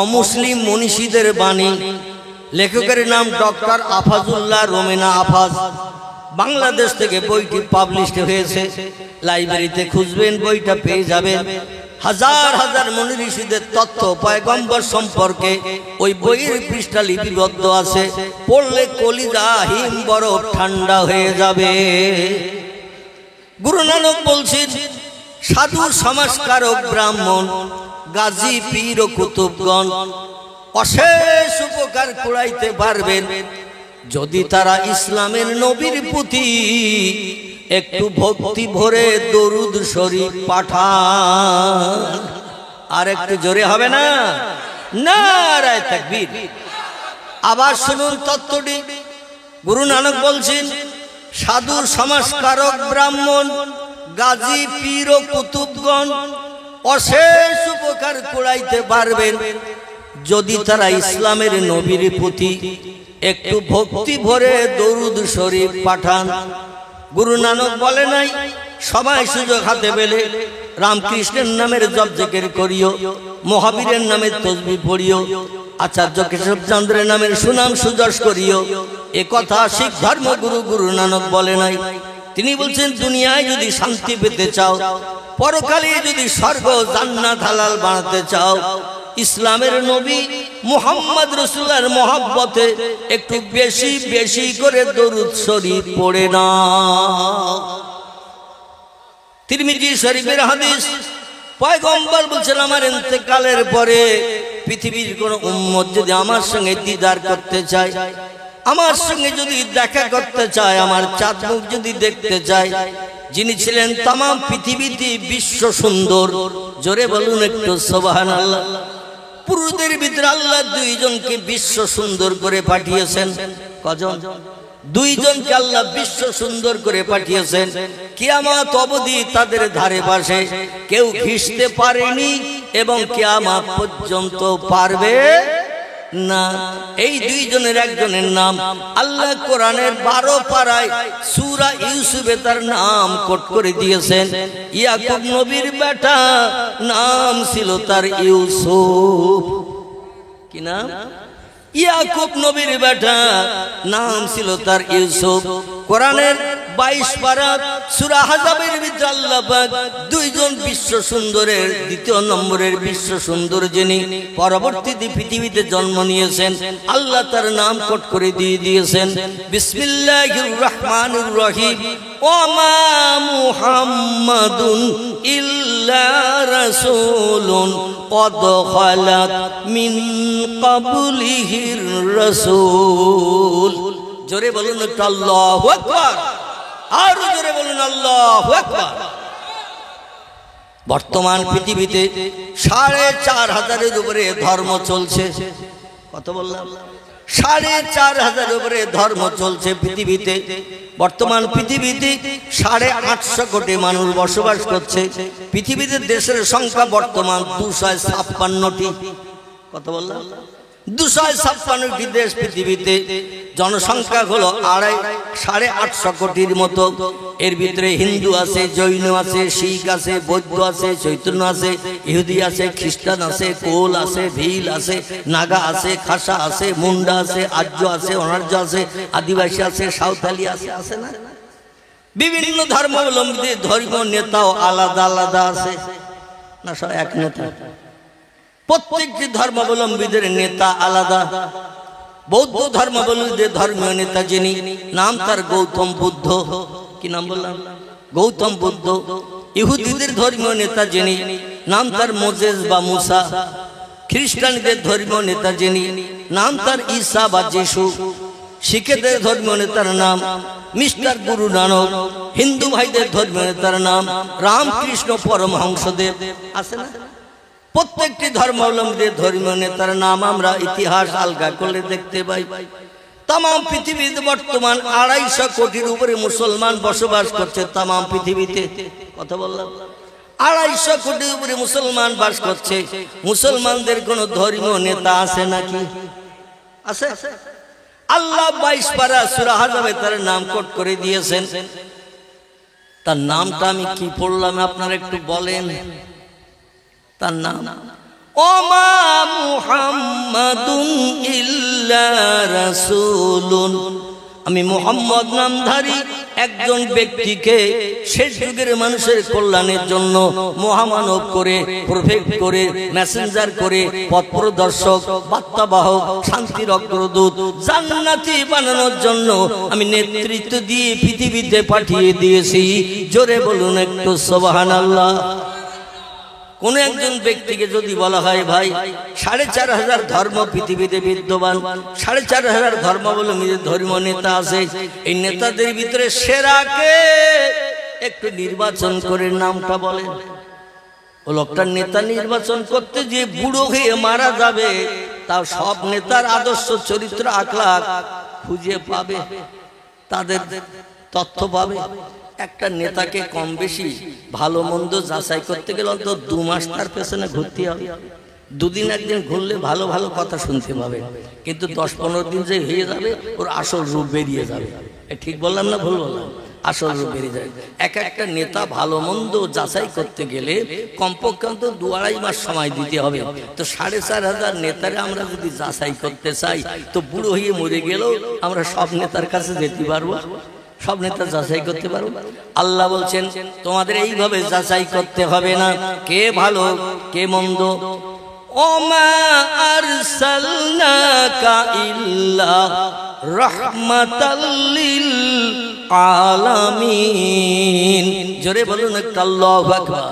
অমুসলিম মনীষীদের বাণী। লেখকের নাম ডক্টর আফাজুল্লাহ রোমেনা আফাজ। বাংলাদেশ থেকে বইটি পাবলিশড হয়েছে। লাইব্রেরিতে খুঁজবেন, বইটা পেয়ে যাবেন। হাজার হাজার মুনি ঋষিদের তথ্য পয়গম্বর সম্পর্কে ওই বইয়ের পৃষ্ঠা লিপিবদ্ধ আছে। পড়লে কলিজা হিম বরফ ঠান্ডা হয়ে যাবে। গুরু নানক বলছেন, সাধু সমাজকারক ব্রাহ্মণ গাজী পীর ও কুতুবগণ অশেষ উপকার কুড়াইতে পারবেন যদি তারা ইসলামের নবীর প্রতি একটু ভক্তি ভরে দরুদ শরীফ পাঠান। আর একটু জোরে হবে না? নারায়ে তাকবীর। আবার শুনুন তত্ত্বটি। গুরু নানক বলছেন, সাধু সমাজকারক ব্রাহ্মণ গাজী পীর ও কুতুবগণ অশেষ উপকার কুড়াইতে পারবেন যদি তারা ইসলামের নবীর প্রতি একটু ভক্তি ভরে দরুদ শরীফ পাঠান। গুরু নানক বলে নাই সবাই সুযোগ হাতে পেলে রামকৃষ্ণের নামের জপ জিকির করিও, মহাবীরের নামের তসবিহ পড়িও, আচার্য কেশবচন্দ্রের নামের সুনাম সুযশ করিও। এ কথা শিখ ধর্মগুরু গুরু নানক বলে নাই। তিনি বলছেন, দুনিয়ায় যদি শান্তি পেতে চাও, পরকালে যদি স্বর্গ জান্নাত হালাল বানাতে চাও, ইসলামের নবী মুহাম্মদ রাসূলের মহব্বতে একটু বেশি বেশি করে দরুদ শরীফ পড়ে নাও। তিরমিজি শরীফের হাদিস, পয়গম্বর বলছেন, আমার ইন্তেকালের পরে পৃথিবীর কোন উম্মত যদি আমার সঙ্গে দিদার করতে চায়, আমার সঙ্গে যদি দেখা করতে চায়, আমার চাঁদ মুখ যদি দেখতে চায়, যিনি ছিলেন তামাম পৃথিবীতে বিশ্ব সুন্দর, জোরে বলুন একটু সুবহানাল্লাহ। পুরুষদের ভিতরে আল্লাহ দুইজনকে বিশ্ব সুন্দর করে পাঠিয়েছেন। কজন? দুইজনকে আল্লাহ বিশ্ব সুন্দর করে পাঠিয়েছেন। কিয়ামত অবধি তাদের ধারে পাশে কেউ ঘিসতে পারেনি এবং কিয়ামত পর্যন্ত পারবে না। এই দুইজনের একজনের নাম আল্লাহ কোরআনের 12 পারায় সূরা ইউসুফে তার নাম কোট করে দিয়েছেন। ইয়াকুব নবীর বেটা, নাম ছিল তার ইউসুফ। কি নাম? ইয়াকুব নবীর বেটা, নাম ছিল তার ইউসুফ। কোরআনের 22 পারা সূরা আহজাবের ভিতরে আল্লাহ পাক দুইজন বিশ্ব সুন্দরের দ্বিতীয় নম্বরের বিশ্ব সুন্দর যিনি পরবর্তীতে পৃথিবীতে জন্ম নিয়েছেন, আল্লাহ তার নাম কোট করে দিয়ে দিয়েছেন। বিসমিল্লাহির রহমানির রহিম। ওমা মুহাম্মাদুন ইল্লা রাসূলুন কদ খালাত মিন ক্বাবলিহির রাসূল। জোরে বলুন আল্লাহু আকবার। আর জোরে বলুন আল্লাহু আকবার। বর্তমান পৃথিবীতে 4,500-এর উপরে ধর্ম চলছে। কত বললাম? 4,500-এর উপরে ধর্ম চলছে পৃথিবীতে। বর্তমান পৃথিবীতে 850 কোটি মানুষ বসবাস করছে। পৃথিবীতে দেশের সংখ্যা বর্তমান 256টি। কত বললাম? 256টি দেশ পৃথিবীতে। জনসংখ্যা হলো 850 কোটির মতো। এর ভিতরে হিন্দু আছে, জৈন আছে, শিখ আছে, বৌদ্ধ আছে, চৈতন্য আছে, ইহুদি আছে, খ্রিস্টান আছে, কোল আছে, ভিল আছে, নাগা আছে, খাসা আছে, মুন্ডা আছে, আর্য আছে, অনার্য আছে, আদিবাসী আছে, সাঁওতালি আছে, আছে না? বিভিন্ন ধর্মাবলম্বীদের ধর্মীয় নেতাও আলাদা আলাদা আছে না? সব এক নেতা? প্রত্যেকটি ধর্মাবলম্বীদের নেতা আলাদা। বৌদ্ধ ধর্মাবলম্বীদের ধর্মীয় নেতা যিনি, নাম তার গৌতম বুদ্ধ। কি নাম বললাম? গৌতম বুদ্ধ। ইহুদিদের ধর্মীয় নেতা যিনি, নাম তার মোজেস বা মুসা। খ্রিস্টানদের ধর্মীয় নেতা যিনি, নাম তার ঈসা বা যিশু। শিখেদের ধর্মীয় নেতার নাম মিস্টার গুরু নানক। হিন্দু ভাইদের ধর্মীয় নেতার নাম রামকৃষ্ণ পরমহংসদেব। আছে না? প্রত্যেকটি ধর্মাবলম্বীদের ধর্মীয় নেতার নাম আমরা ইতিহাস আলগা করলে দেখতে পাই। তাম পৃথিবীতে বর্তমান 250 কোটির উপরে মুসলমান বসবাস করছে। তাম পৃথিবীতে কথা বললাম, 250 কোটির উপরে মুসলমান বাস করছে। মুসলমানদের কোন ধর্মীয় নেতা আছে নাকি? আছে? আল্লাহ 22 পারা সূরা আহজাবে তার নাম কোট করে দিয়েছেন। তার নামটা আমি কি পড়লাম আপনারা একটু বলেন। তার নাম ওমা মুহাম্মাদুন ইল্লা রাসূলুন। আমি মুহাম্মদ নামধারী একজন ব্যক্তিকে শেষ যুগের মানুষের কল্যাণের জন্য মহামানব করে, প্রফেট করে, মেসেঞ্জার করে, পথ প্রদর্শক, বার্তাবাহক, শান্তির অগ্রদূত, জান্নাতি বানানোর জন্য আমি নেতৃত্ব দিয়ে পৃথিবীতে পাঠিয়ে দিয়েছি। জোরে বলুন একটু সুবহানাল্লাহ। কোন একজন ব্যক্তিকে যদি বলা হয় ভাই 4500 ধর্ম পৃথিবীতে বিদ্যমান, 4500 ধর্মাবলম্বীদের ধর্ম নেতা আছে, এই নেতাদের ভিতরে সেরাকে একটু নির্বাচন করে নামটা বলেন। ও লোকটার নেতা নির্বাচন করতে যে বুড়ো হয়ে মারা যাবে, তাও সব নেতার আদর্শ চরিত্র আখলাক খুঁজে পাবে, তাদের তথ্য পাবে। একটা নেতাকে কম বেশি ভালো মন্দ যাচাই করতে গেলে অন্তত 2 মাস তার পেছনে ঘুরতে হবে। 2 দিন একদিন ঘুরলে ভালো ভালো কথা শুনতে পাবে, কিন্তু 10-15 দিন যে হয়ে যাবে ওর আসল রূপ বেরিয়ে যাবে। ঠিক বললাম না ভুল বললাম? আসল রূপ বেরিয়ে যাবে। একটা নেতা ভালো মন্দ যাচাই করতে গেলে কমপক্ষে 2-2.5 মাস সময় দিতে হবে। তো 4500 নেতারে আমরা যদি যাচাই করতে চাই, তো বুড়ো হয়ে মরে গেলেও আমরা সব নেতার কাছে যেতে পারবো, সব নেতা যাচাই করতে পারো। আল্লাহ বলছেন তোমাদের এইভাবে যাচাই করতে হবে না কে ভালো কে মন্দ। ওমা আরসালনাকা ইল্লা রাহমাতাল লিল আলামিন। জোরে বলুন একটা আল্লাহু আকবার।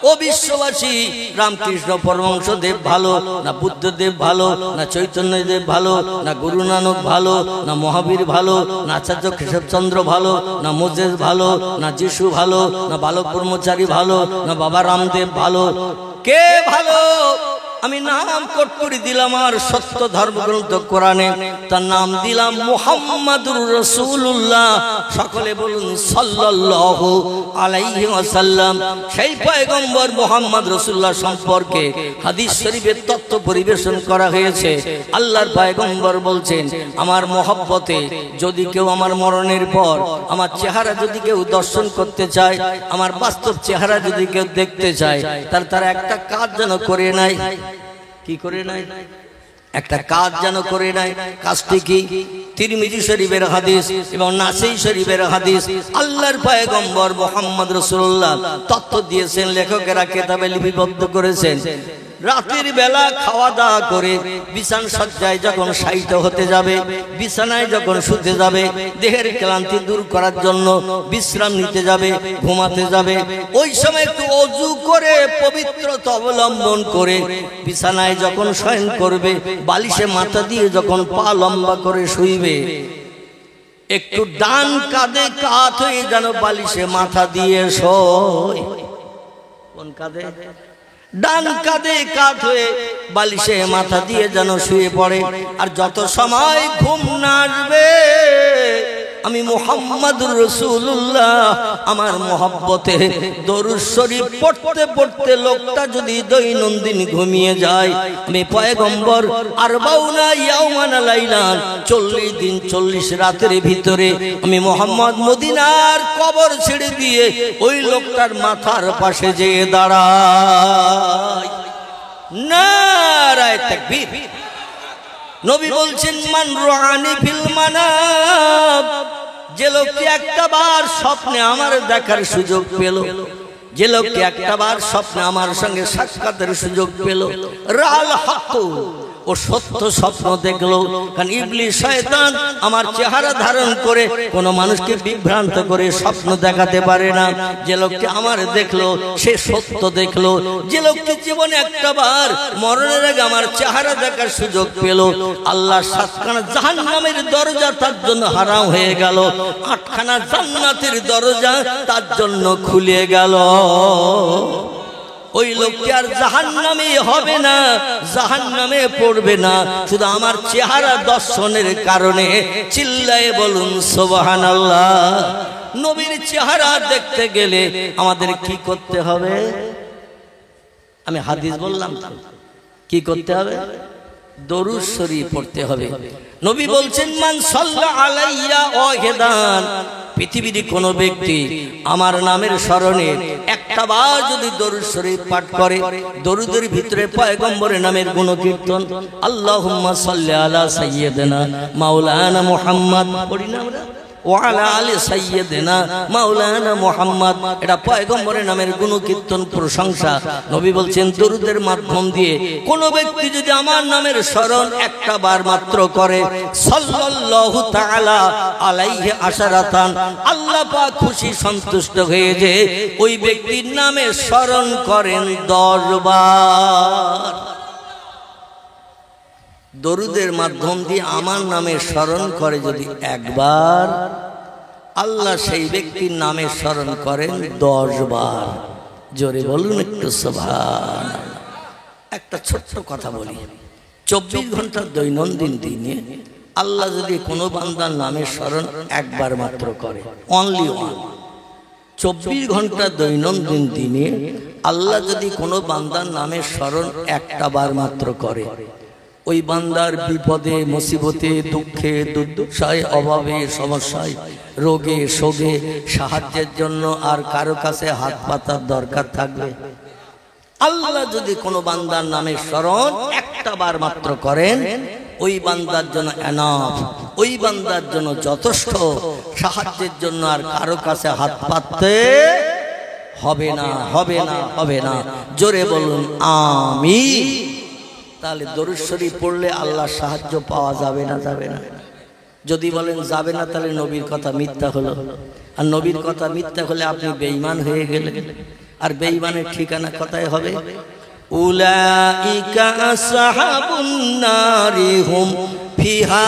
ও বিশ্ববাসী, রামকৃষ্ণ পরমহংসদেব ভালো না বুদ্ধদেব ভালো না চৈতন্যদেব ভালো না গুরু নানক ভালো না মহাবীর ভালো না আচার্য কেশবচন্দ্র ভালো না মোজেস ভালো না যিশু ভালো না বালক ব্রহ্মচারী ভালো না বাবা রামদেব ভালো? কে ভালো? আমি নাম কোট করে দিলাম আর সত্য ধর্মগ্রন্থ কোরআনে, তার নাম দিলাম মুহাম্মাদুর রাসূলুল্লাহ। সকলে বলুন সাল্লাল্লাহু আলাইহি ওয়াসাল্লাম। সেই পয়গম্বর মুহাম্মদ রাসূলুল্লাহ সম্পর্কে হাদিস শরীফের তত্ত্ব পরিবেশন করা হয়েছে। আল্লাহর পয়গম্বর বলছেন, আমার মহব্বতে যদি কেউ আমার মরণের পর আমার চেহারা যদি কেউ দর্শন করতে চায়, আমার বাস্তব চেহারা যদি কেউ দেখতে চায়, তার একটা কাজ যেন করে নাই। কি করে নাই? একটা কাজ যেন করে নাই। কাজটি কি? তিরমিজি শরীফের হাদিস এবং নাসাই শরীফের হাদিস। আল্লাহর পয়গম্বর মুহাম্মদ রাসূলুল্লাহ তথ্য দিয়েছেন, লেখকেরা কিতাবে লিপিবদ্ধ করেছেন। রাতের বেলা খাওয়া দাওয়া করে বিছানা সজ্জায় যখন শায়িত হতে যাবে, বিছানায় যখন শুতে যাবে, দেহের ক্লান্তি দূর করার জন্য বিশ্রাম নিতে যাবে, ঘুমাতে যাবে, ওই সময় একটু ওযু করে পবিত্রতা অবলম্বন করে বিছানায় যখন শয়ন করবে, বালিশে মাথা দিয়ে যখন পা লম্বা করে শুইবে, একটু ডান কাঁধে কাত হয়ে যেন বালিশে মাথা দিয়ে শোয়। কোন কাঁধে? ডান কাঁধে কাত হয়ে বালিশে মাথা দিয়ে যেন শুয়ে পড়ে। আর যত সময় ঘুম না আসবে, আমি মুহাম্মাদুর রাসূলুল্লাহ আমার মহব্বতে দরুদ শরীফ পড়তে পড়তে লোকটা যদি দৈনন্দিন ঘুমিয়ে যায়, আমি পয়গম্বর 40 ইয়াওমান লাইলান 40 দিন 40 রাতের ভিতরে আমি মুহাম্মদ মদিনার কবর ছেড়ে দিয়ে ওই লোকটার মাথার পাশে যেয়ে দাঁড়াই। নারায়ে তাকবীর। নবী বলছেন, মান রাআনি ফিল মানাম, যে লোকটি একটা বার স্বপ্নে আমার দেখার সুযোগ পেল, যে লোকটি একটাবার স্বপ্নে আমার সঙ্গে সাক্ষাতের সুযোগ পেল, রাল হক, ও সত্য স্বপ্ন দেখলো। কারণ ইবলিস শয়তান আমার চেহারা ধারণ করে কোন মানুষকে বিভ্রান্ত করে স্বপ্ন দেখাতে পারে না। যে লোকটি আমার দেখলো সে সত্য দেখলো। যে লোকটি জীবনে একটাবার মরণের আগে আমার চেহারা দেখার সুযোগ পেল, আল্লাহর 7খানা জাহান্নামের দরজা তার জন্য হারাম হয়ে গেল, 8খানা জান্নাতের দরজা তার জন্য খুলে গেল। ওই লোকটি আর জাহান্নামে হবে না, জাহান্নামে পড়বে না, শুধু আমার চেহারা দর্শনের কারণে। চিল্লায়ে বলুন সুবহানাল্লাহ। নবীর চেহারা দেখতে গেলে আমাদের কি করতে হবে? আমি হাদিস বললাম তো, কি করতে হবে? দরুদ শরীফ পড়তে হবে। নবী বলছেন, মান সাল্লা আলাইয়া ওয়াহিদান, পৃথিবীর কোন ব্যক্তি আমার নামের স্মরণে একটাবার যদি দরুদ শরীফ পাঠ করে, দরুদের ভিতরে পয়গম্বরের নামের গুণকীর্তন, আল্লাহুম্মা সাল্লি আলা সাইয়্যিদিনা মাওলানা মুহাম্মদ পড়ি না আমরা, ওয়ালা আলি সাইয়্যিদিনা মাওলানা মুহাম্মদ, এটা পয়গম্বরের নামের গুণকীর্তন, প্রশংসা। নবী বলছেন, দরুদের মাধ্যম দিয়ে কোন ব্যক্তি যদি আমার নামের স্মরণ একটা বার মাত্র করে, সাল্লাল্লাহু তাআলা আলাইহি আশারাতান, আল্লাহ পাক খুশি সন্তুষ্ট হয়ে যে ওই ব্যক্তির নামে স্মরণ করেন 10 বার। দরুদের মাধ্যম দিয়ে আমার নামে স্মরণ করে যদি একবার, আল্লাহ সেই ব্যক্তির নামে স্মরণ করেন 10 বার। জোরে বলুন একটু সুবহানাল্লাহ। একটা ছোট্ট কথা বলি, 24 ঘন্টার দৈনন্দিন দিনে আল্লাহ যদি কোনো বান্দার নামে স্মরণ একবার মাত্র করে, অনলি ওয়ান, 24 ঘন্টা দৈনন্দিন দিনে আল্লাহ যদি কোনো বান্দার নামে স্মরণ একটা বার মাত্র করে, ওই বান্দার বিপদে মুসিবতে দুঃখে দুর্দশায় অভাবে সমস্যায় রোগে শোকে সাহায্যের জন্য আর কারো কাছে হাত পাতার দরকার থাকবে? আল্লাহ যদি কোনো বান্দার নামে স্মরণ একটা বার মাত্র করেন, ওই বান্দার জন্য এনাফ, ওই বান্দার জন্য যথেষ্ট, সাহায্যের জন্য আর কারো কাছে হাত পাততে হবে না, হবে না, হবে না। জোরে বলুন আমিন। তাহলে দরুদ শরীফ পড়লে আল্লাহর সাহায্য পাওয়া যাবে না? যাবে না। যদি বলেন যাবে না, তাহলে নবীর কথা মিথ্যা হলো, আর নবীর কথা মিথ্যা হলে আপনি বেঈমান হয়ে গেলেন। আর বেঈমানের ঠিকানা কোথায় হবে? উলাইকা আসহাবুন নারি হুম ফিহা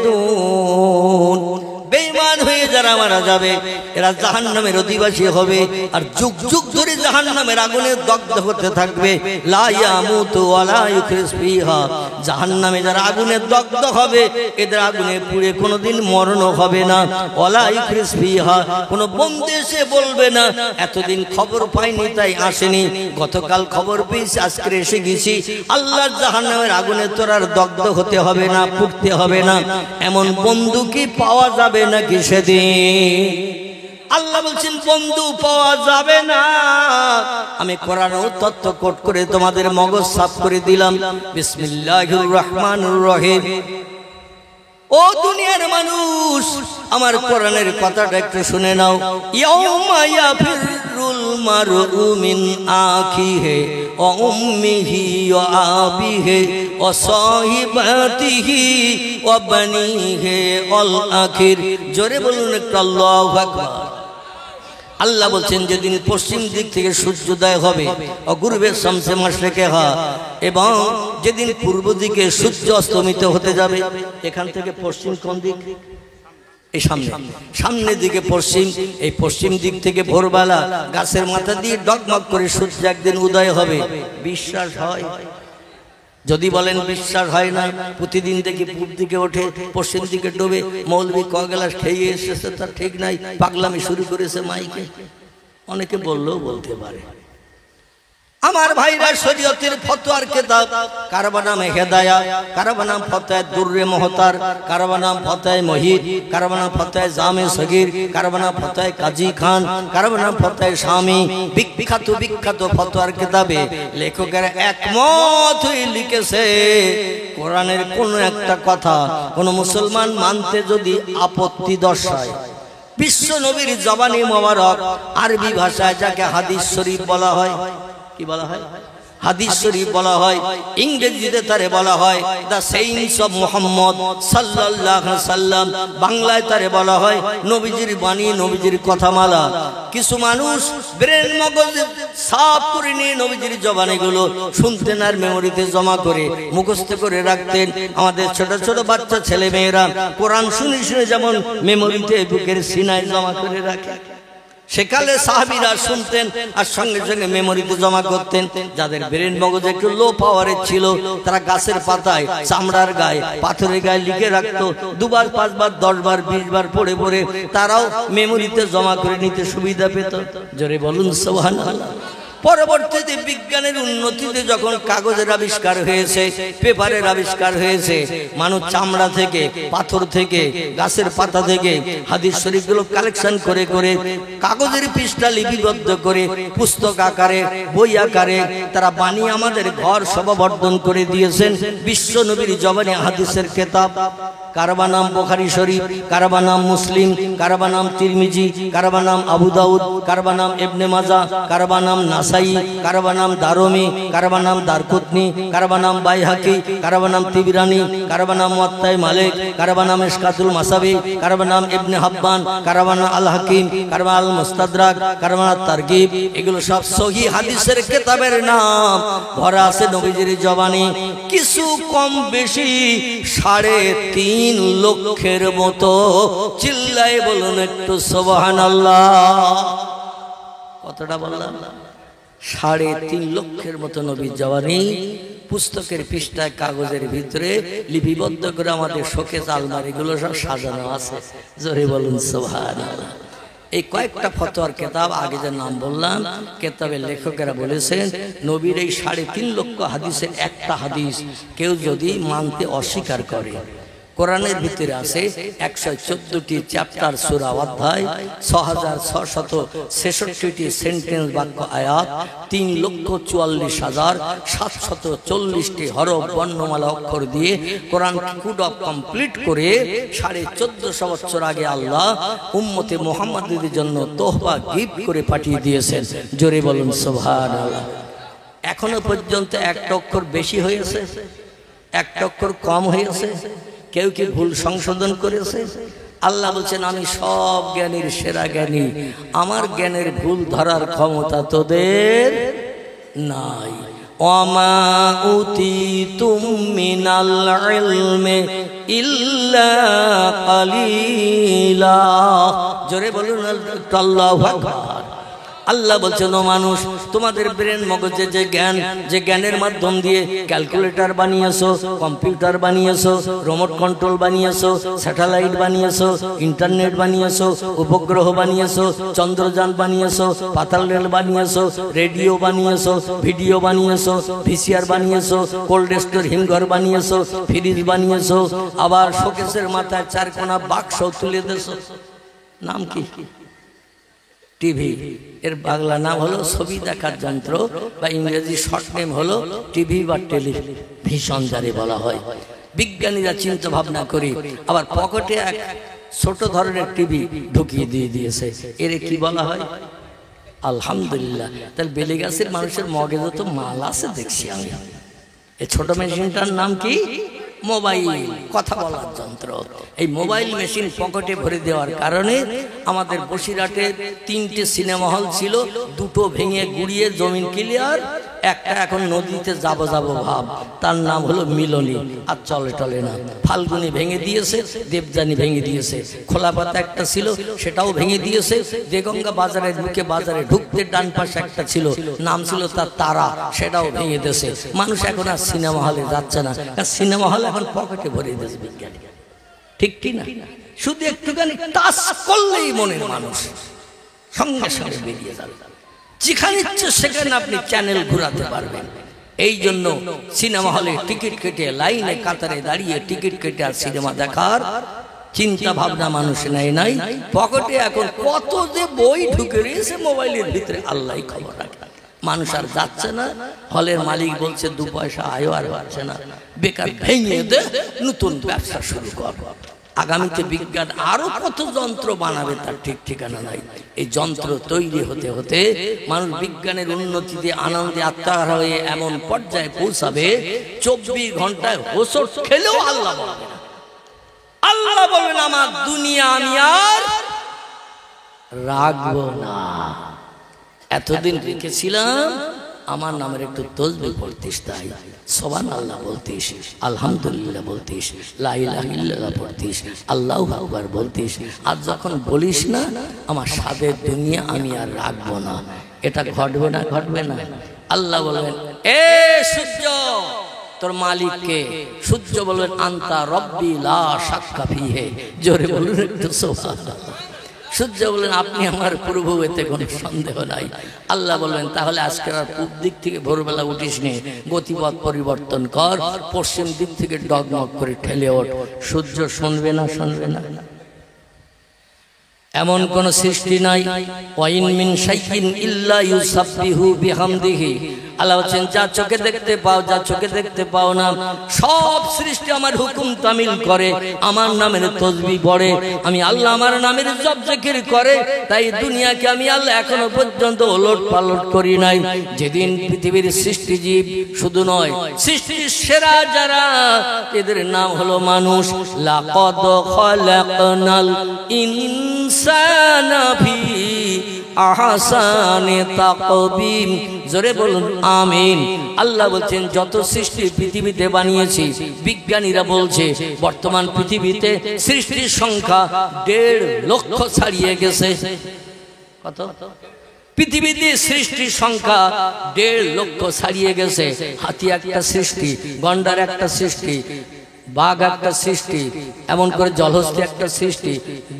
খালিদুন। বেঈমান হয়ে যারা মারা যাবে এরা জাহান্নামের অধিবাসী হবে, আর যুগ যুগ ধরে জাহান্নামের আগুনে দগ্ধ হতে থাকবে। লা ইয়ামুতু ওয়া লা ইউখরিজ ফিহা। জাহান্নামে যারা আগুনে দগ্ধ হবে এদের আগুনে পুড়ে কোনোদিন মরণ হবে না। ওয়া লা ইউখরিজ ফিহা, কোনো বন্ধু এসে বলবে না এতদিন খবর পাইনি তাই আসেনি, গতকাল খবর পেয়েছি আজকে এসে গেছি। আল্লাহর জাহান্নামের আগুনে তোর আর দগ্ধ হতে হবে না, পুড়তে হবে না। এমন বন্ধু কি পাওয়া যাবে নাকি সেদিন? আল্লাহ বলছেন বন্ধু পাওয়া যাবে না। আমি কোরআন ও তত্ত্ব কোট করে তোমাদের মগজ সাফ করে দিলাম। বিসমিল্লাহির রহমানির রহিম। ও দুনিয়ার মানুষ, আমার কোরআনের কথাটা একটু শুনে নাও। ইয়াউমা ইয়াফিরুল মারউ মিন আখিহি ওয়া উম্মিহি ওয়া আবিহি ওয়া সাহিবাতিহি ওয়া বানিহি ওয়াল আখির। জোরে বলুন একটু আল্লাহু আকবার। আল্লাহ বলছেন যেদিন পশ্চিম দিক থেকে সূর্যোদয় হবে, অগুরবে শামসে মাশরিকে হা, এবং যেদিন পূর্ব দিকে সূর্য অস্তমিত হতে যাবে। এখান থেকে পশ্চিম কোন দিক? এই সামনে, সামনের দিকে পশ্চিম। এই পশ্চিম দিক থেকে ভোরবেলা গাছের মাথা দিয়ে ডগমগ করে সূর্য একদিন উদয় হবে। বিশ্বাস হয়? যদি বলেন বিশ্বাস হয় না, প্রতিদিন দেখি পূর্ব দিকে ওঠে পশ্চিম দিকে ডোবে, মৌলবি ক গ্লাস খেয়ে এসেছে তার ঠিক নাই, পাগলামি শুরু করেছে মাইকে, অনেকে বললেও বলতে পারে। আমার ভাইরা, শরীয়তের ফতোয়ার কিতাব কারবা নাম হেদায়া, কারবা নাম ফতোয়া দুররে মুহতার, কারবা নাম ফতোয়া মুহিত, কারবা নাম ফতোয়া জামে সগীর, কারবা নাম ফতোয়া কাজী খান, কারবা নাম ফতোয়া শামী। বিখ্যাত বিখ্যাত ফতোয়ার কিতাবে লেখকেরা একমত হয়ে লিখেছে, কোরআনের কোন একটা কথা কোন মুসলমান মানতে যদি আপত্তি দর্শায়, বিশ্ব নবীর জবানি মোবারক আরবি ভাষায় যাকে হাদিস শরীফ বলা হয়। কি বলা হয়? হাদিস শরীফ বলা হয়। ইংরেজিতে তারে বলা হয় দ্য সেইন্স অফ মুহাম্মদ সাল্লাল্লাহু আলাইহি সাল্লাম। বাংলায় তারে বলা হয় নবীজির বাণী, নবীজির কথামালা। কিছু মানুষ ব্রেন মগজ সাফ করে নিয়ে নবীজির জবানিগুলো শুনতেন আর মেমোরিতে জমা করে মুখস্থ করে রাখতেন। আমাদের ছোট ছোট বাচ্চা ছেলে মেয়েরা কোরআন শুনে শুনে যেমন মেমোরিতে বুকের সিনায় জমা করে রাখে, সেকালে সাহাবীরা শুনতেন আর সঙ্গে সঙ্গে মেমোরিতে জমা করতেন। যাদের ব্রেন মগজ একটু লো পাওয়ারের ছিল তারা গাছের পাতায়, চামড়ার গায়ে, পাথরের গায়ে লিখে রাখতো। 2 বার 5 বার 10 বার 20 বার পড়ে পড়ে তারাও মেমোরিতে জমা করে নিতে সুবিধা পেত। জোরে বলুন সুবহানাল্লাহ। পরবর্তীতে বিজ্ঞানের উন্নতিতে যখন কাগজের আবিষ্কার হয়েছে, পেপারের আবিষ্কার হয়েছে, মানুষ চামড়া থেকে, পাথর থেকে, গাছের পাতা থেকে হাদিস শরীফগুলো কালেকশন করে করে কাগজের পৃষ্ঠা লিপিবদ্ধ করে পুস্তক আকারে, বই আকারে তারা বানিয়ে আমাদের ঘর শোভাবর্ধন করে দিয়েছেন। বিশ্ব নবীর জবানি হাদিসের কিতাব। কারবা নাম বুখারী শরীফ, কারবা নাম মুসলিম, কারবা নাম তিরমিজি, কারবা নাম আবু দাউদ, কারবা নাম ইবনে মাজাহ, কারবা নাম নাসাই, কারবা নাম দারমি, কারবা নাম দারকুতনি, কারবা নাম বাইহাকি, কারবা নাম তিবরানি, কারবা নাম মুয়াত্তা মালিক, কারবা নাম ইশকাতুল মাসাবি, কারবা নাম ইবনে হাব্বান, কারবা নাম আল হাকিম, কারবা আল মুস্তাদরাক, কারবা নাম তারগিব। এগুলো সব সহিহ হাদিসের কিতাবের নাম। ভরা আছে নবীজির জবানি। কিছু কম বেশি 3.5 লক্ষের মতো। চিল্লায় বলুন একটু সুবহানাল্লাহ। কতটা বললাম? 3.5 লক্ষের মতো নবীর জবানি পুস্তকের পৃষ্ঠায় কাগজের ভিতরে লিপিবদ্ধ করে আমাদের শোকেস আলমারিগুলো সব সাজানো আছে। জোরে বলুন সুবহানাল্লাহ। এই কয়েকটা ফতোয়ার কিতাব, আগে যে নাম বললাম, কিতাবের লেখকেরা বলেছেন নবীর এই 3.5 লক্ষ হাদিসের একটা হাদিস কেউ যদি মানতে অস্বীকার করে, কোরআনের ভিতরে আছে 114টি চ্যাপ্টার, সূরা, অধ্যায়, 6666টি সেন্টেন্স, বাক্য, আয়াত, 3,44,740টি হরফ, বর্ণমালা, অক্ষর দিয়ে কোরআন কোড অফ কমপ্লিট করে 1450 বছর আগে আল্লাহ উম্মতে মুহাম্মাদের জন্য তোহফা গিফট করে পাঠিয়ে দিয়েছেন। জোরে বলুন সুবহানাল্লাহ। এখনো পর্যন্ত একটা অক্ষর বেশি হয়েছে, একটা অক্ষর কম হয়েছে, কেউ কি ভুল সংশোধন করেছে? আল্লাহ বলছেন আমি সব জ্ঞানীর সেরা জ্ঞানী, আমার জ্ঞানের ভুল ধরার ক্ষমতা তোদের নাই। ওয়ামা উতিতুম মিনাল ইলমি ইল্লা কালিলা। জোরে বলুন আল্লাহু আকবার। আল্লাহ বলছেন ও মানুষ, তোমাদের ব্রেন মগজে যে জ্ঞান, যে জ্ঞানের মাধ্যম দিয়ে ক্যালকুলেটর বানিয়েছো, কম্পিউটার বানিয়েছো, রিমোট কন্ট্রোল বানিয়েছো, স্যাটেলাইট বানিয়েছো, ইন্টারনেট বানিয়েছো, উপগ্রহ বানিয়েছো, চন্দ্রযান বানিয়েছো, পাতাল রেল বানিয়েছো, রেডিও বানিয়েছো, ভিডিও বানিয়েছো, ভিসিআর বানিয়েছো, কোল্ড স্টোর হিমঘর বানিয়েছো, ফ্রিজ বানিয়েছো, আবার শোকেসের মাথায় 4 কোণা বাক্স তুলে দিয়েছো। নাম কি? টিভি। এর বাংলা নাম হলো ছবি দেখার যন্ত্র, বা ইংরেজি শর্ট নেম হলো টিভি বা টেলিভিশন যারে বলা হয়। বিজ্ঞানীরা চিন্তা ভাবনা করে আবার পকেটে এক ছোট ধরনের টিভি ঢুকিয়ে দিয়ে দিয়েছে। এর কি বলা হয়? আলহামদুলিল্লাহ। তাহলে বেলেগাছের মানুষের মগজে তো মাল আছে দেখছি আমি। এই ছোট মেশিনটার নাম কি? মোবাইল, কথা বলার যন্ত্র। এই মোবাইল মেশিন পকেটে ভরে দেওয়ার কারণে আমাদের বসিরহাটে 3টে সিনেমা হল ছিল, 2টো ভেঙে গুড়িয়ে জমিন ক্লিয়ার, একটা এখন নদীতে যাব ভাব, তার নাম হলো মিলনী, আর চলে টলে না। ফাল্গুনি ভেঙে দিয়েছে, দেবযানী ভেঙে দিয়েছে, খোলাপাতা একটা ছিল সেটাও ভেঙে দিয়েছে, দেগঙ্গা বাজারের মুখে বাজারে ঢুকতে ডান পাশে একটা ছিল, নাম ছিল তার তারা, সেটাও ভেঙে দিয়েছে। মানুষ এখন আর সিনেমা হলে যাচ্ছে না, সিনেমা হল এখন পকেটে ভরে দিয়েছে বিজ্ঞানী। ঠিক কি না? শুধু একটুখানি টাচ করলেই মনের মানুষ সঙ্গে সঙ্গে বেরিয়ে যাবে। যেখানে ইচ্ছে সেখানে আপনি চ্যানেল ঘুরাতে পারবেন। এই জন্য সিনেমা হলে টিকিট কেটে লাইনে কাতারে দাঁড়িয়ে টিকিট কেটে আর সিনেমা দেখার চিন্তা ভাবনা মানুষ নেয় নাই। পকেটে এখন কত যে বই ঢুকে রয়েছে মোবাইলের ভিতরে, আল্লাহ খবর রাখে। মানুষ আর যাচ্ছে না, হলের মালিক বলছে 2 পয়সা আয়ও আর পাচ্ছে না, বেকার ভেঙে দে, নতুন ব্যবসা শুরু কর। আগামীতে বিজ্ঞান আরো কত যন্ত্র বানাবে তার ঠিক ঠিকানা নাই। এই যন্ত্র তৈরি হতে হতে মানুষ বিজ্ঞানের উন্নতিতে আনন্দে আত্মহারা হয়ে এমন পর্যায়ে পৌঁছাবে 24 ঘন্টায় হোঁচট খেলেও আল্লাহ বলবে না। আল্লাহ বলবেন আমার দুনিয়া আমি আর রাখবো না। এতদিন রেখেছিলাম আমার নামের একটু তসবিহ পড়তিস, তাই সুবহানাল্লাহ বলতিস, আলহামদুলিল্লাহ বলতিস, লা ইলাহা ইল্লাল্লাহ পড়তিস, আল্লাহু আকবার বলতিস। আর যখন বলিস না আমার সাদের দুনিয়া আমি আর রাখবো না, এটা ঘটবে না? ঘটবে না? আল্লাহ বলবেন এ সূর্য তোর মালিককে? সূর্য বলবেন আনতা রব্বি লা শাক্কা ফিহে। জোরে বলুন একটু সুবহানাল্লাহ। সূর্য বললেন আপনি আমার প্রভু, এতে কোনো সন্দেহ নাই। আল্লাহ বললেন তাহলে আজকে আর পূব দিক থেকে ভোরবেলা উঠিস নে, গতিপথ পরিবর্তন কর, পশ্চিম দিক থেকে ডগমগ করে ঠেলে ওঠ। সূর্য শুনবে না? শুনবে না? এমন কোন সৃষ্টি নাই ওয়াইন মিন শাইইন ইল্লা ইউসাব্বিহু বিহামদিহি। আল্লাহ বলেন যা চোখে দেখতে পাও, যা চোখে দেখতে পাও না, সব সৃষ্টি আমার হুকুম তামিল করে, আমার নামের তাসবিহ পড়ে, আমি আল্লাহ আমার নামের জপ জিকির করে। তাই দুনিয়াকে আমি আল্লাহ এখনো পর্যন্ত ওলট পালট করি নাই। যেদিন পৃথিবীর সৃষ্টিজীব শুধু নয়, সৃষ্টির সেরা যারা, এদের নাম হলো মানুষ। লাকাদ খালাকনাল ইনসানা ফি আহসানি তাকবীম। জোরে বলুন আমিন। আল্লাহ বলছেন যত সৃষ্টি পৃথিবীতে বানিয়েছি, বিজ্ঞানীরা বলছে বর্তমান পৃথিবীতে সৃষ্টির সংখ্যা 1.5 লক্ষ ছাড়িয়ে গেছে। কত? পৃথিবীতে সৃষ্টির সংখ্যা 1.5 লক্ষ ছাড়িয়ে গেছে। হাতি একটা সৃষ্টি, গন্ডার একটা সৃষ্টি, বাঘ একটা সৃষ্টি, এমন করে জলহস্তি একটা সৃষ্টি,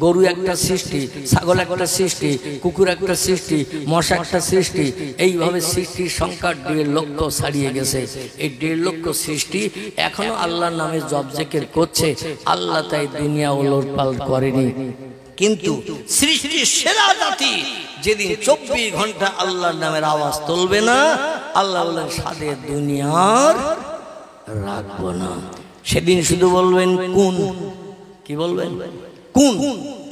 গরু একটা সৃষ্টি, ছাগল একটা সৃষ্টি, কুকুর একটা সৃষ্টি, মশা একটা সৃষ্টি। এইভাবে সৃষ্টির সংখ্যা 1.5 লক্ষ ছাড়িয়ে গেছে। এই 1.5 লক্ষ সৃষ্টি এখনো আল্লাহর নামে জপ জিকির করছে। আল্লাহ তাই দুনিয়া ওলটপালট করেনি। কিন্তু সৃষ্টির সেরা জাতি যেদিন 24 ঘন্টা আল্লাহর নামের আওয়াজ তুলবে না, আল্লাহ বলেন সাদের দুনিয়ার রাখবো না। সেদিন শুধু বলবেন কোন, কি বলবেন? কোন।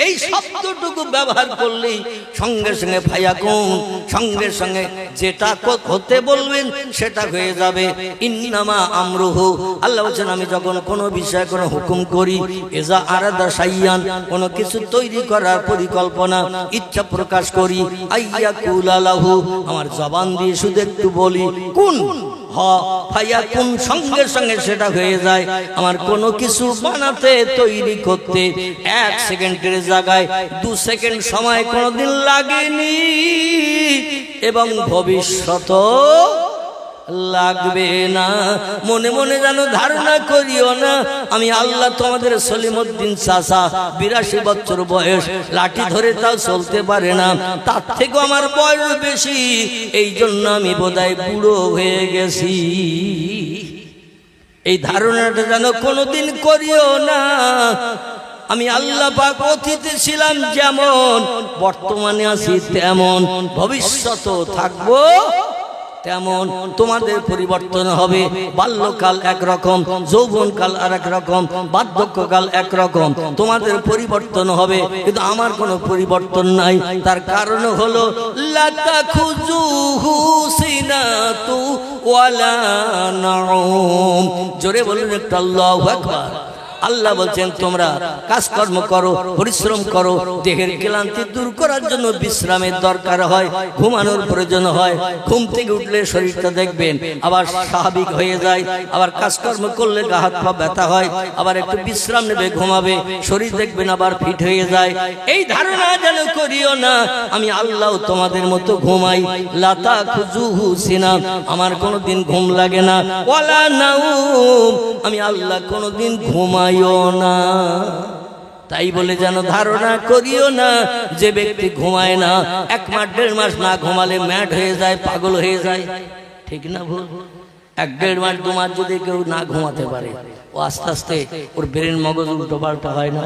এই শব্দটুকু ব্যবহার করলেই সঙ্গে সঙ্গে ফায়াকুন, সঙ্গে সঙ্গে যেটা হতে বলবেন সেটা হয়ে যাবে। ইন্নামা আমরুহু, আল্লাহ বলেন আমি যখন কোনো বিষয়ে কোনো হুকুম করি, ইজা আরাদা শাইয়ান, কোনো কিছু তৈরি করার পরিকল্পনা ইচ্ছা প্রকাশ করি, আইয়াকুলা লাহু, আমার জবান দিয়ে শুধু একটু বলি কুন ফায়াকুন, সঙ্গে সঙ্গে সেটা হয়ে যায়। আমার কোনো কিছু বানাতে তৈরি করতে 1 সেকেন্ডের জায়গায় 2 সেকেন্ড সময় কোনোদিন লাগেনি, এবং ভবিষ্যৎ লাগবে না। মনে মনে যেন ধারণা করিও না আমি আল্লাহ তোমাদের সলিমউদ্দিন চাচা, 82 বছর বয়স, লাঠি ধরে তাও চলতে পারে না, তার থেকে আমার বয়স বেশি, এই জন্য আমি বোধহয় বুড়ো হয়ে গেছি। এই ধারণাটা যেন কোনোদিন করিও না। আমি আল্লাহ পাক অতীতে ছিলাম যেমন, বর্তমানে আছি তেমন, ভবিষ্যতেও থাকবো তেমন। তোমাদের পরিবর্তন হবে। বাল্যকাল একরকম, যৌবনকাল আর এক রকম, বার্ধক্যকাল একরকম। তোমাদের পরিবর্তন হবে, কিন্তু আমার কোনো পরিবর্তন নাই। তার কারণ হলো লা তাখুযুহু সিনাতু ওয়ালা নাউম। জোরে বলুন একটু আল্লাহু আকবার। আল্লাহ বলছেন তোমরা কাজকর্ম করো, পরিশ্রম করো, দেহের ক্লান্তি দূর করার জন্য বিশ্রামের দরকার হয়, ঘুমানোর প্রয়োজন হয়। ঘুম থেকে উঠলে শরীরটা দেখবেন আবার স্বাভাবিক হয়ে যায়, আবার কাজকর্ম করলে গা হাত পা ব্যথা হয়, আবার একটু বিশ্রাম নেবে, ঘুমাবে, শরীর দেখবেন আবার ফিট হয়ে যায়। এই ধারণা যেন করিও না আমি আল্লাহ তোমাদের মতো ঘুমাই। লা তাখুযুহু সিনাত, আমার কোনোদিন ঘুম লাগে না, ওয়ালা নাউম, আমি আল্লাহ কোনোদিন ঘুমাইও না। তাই বলে যেন ধারণা করিও না যে ব্যক্তি ঘুমায় না, 1 মাস 1.5 মাস না ঘুমালে ম্যাড হয়ে যায়, পাগল হয়ে যায়। ঠিক না ভুল? 1 1.5 মাস 2 মাস যদি কেউ না ঘুমাতে পারে, ও আস্তে আস্তে ওর ব্রেন মগজ উল্টো পাল্টা হয় না,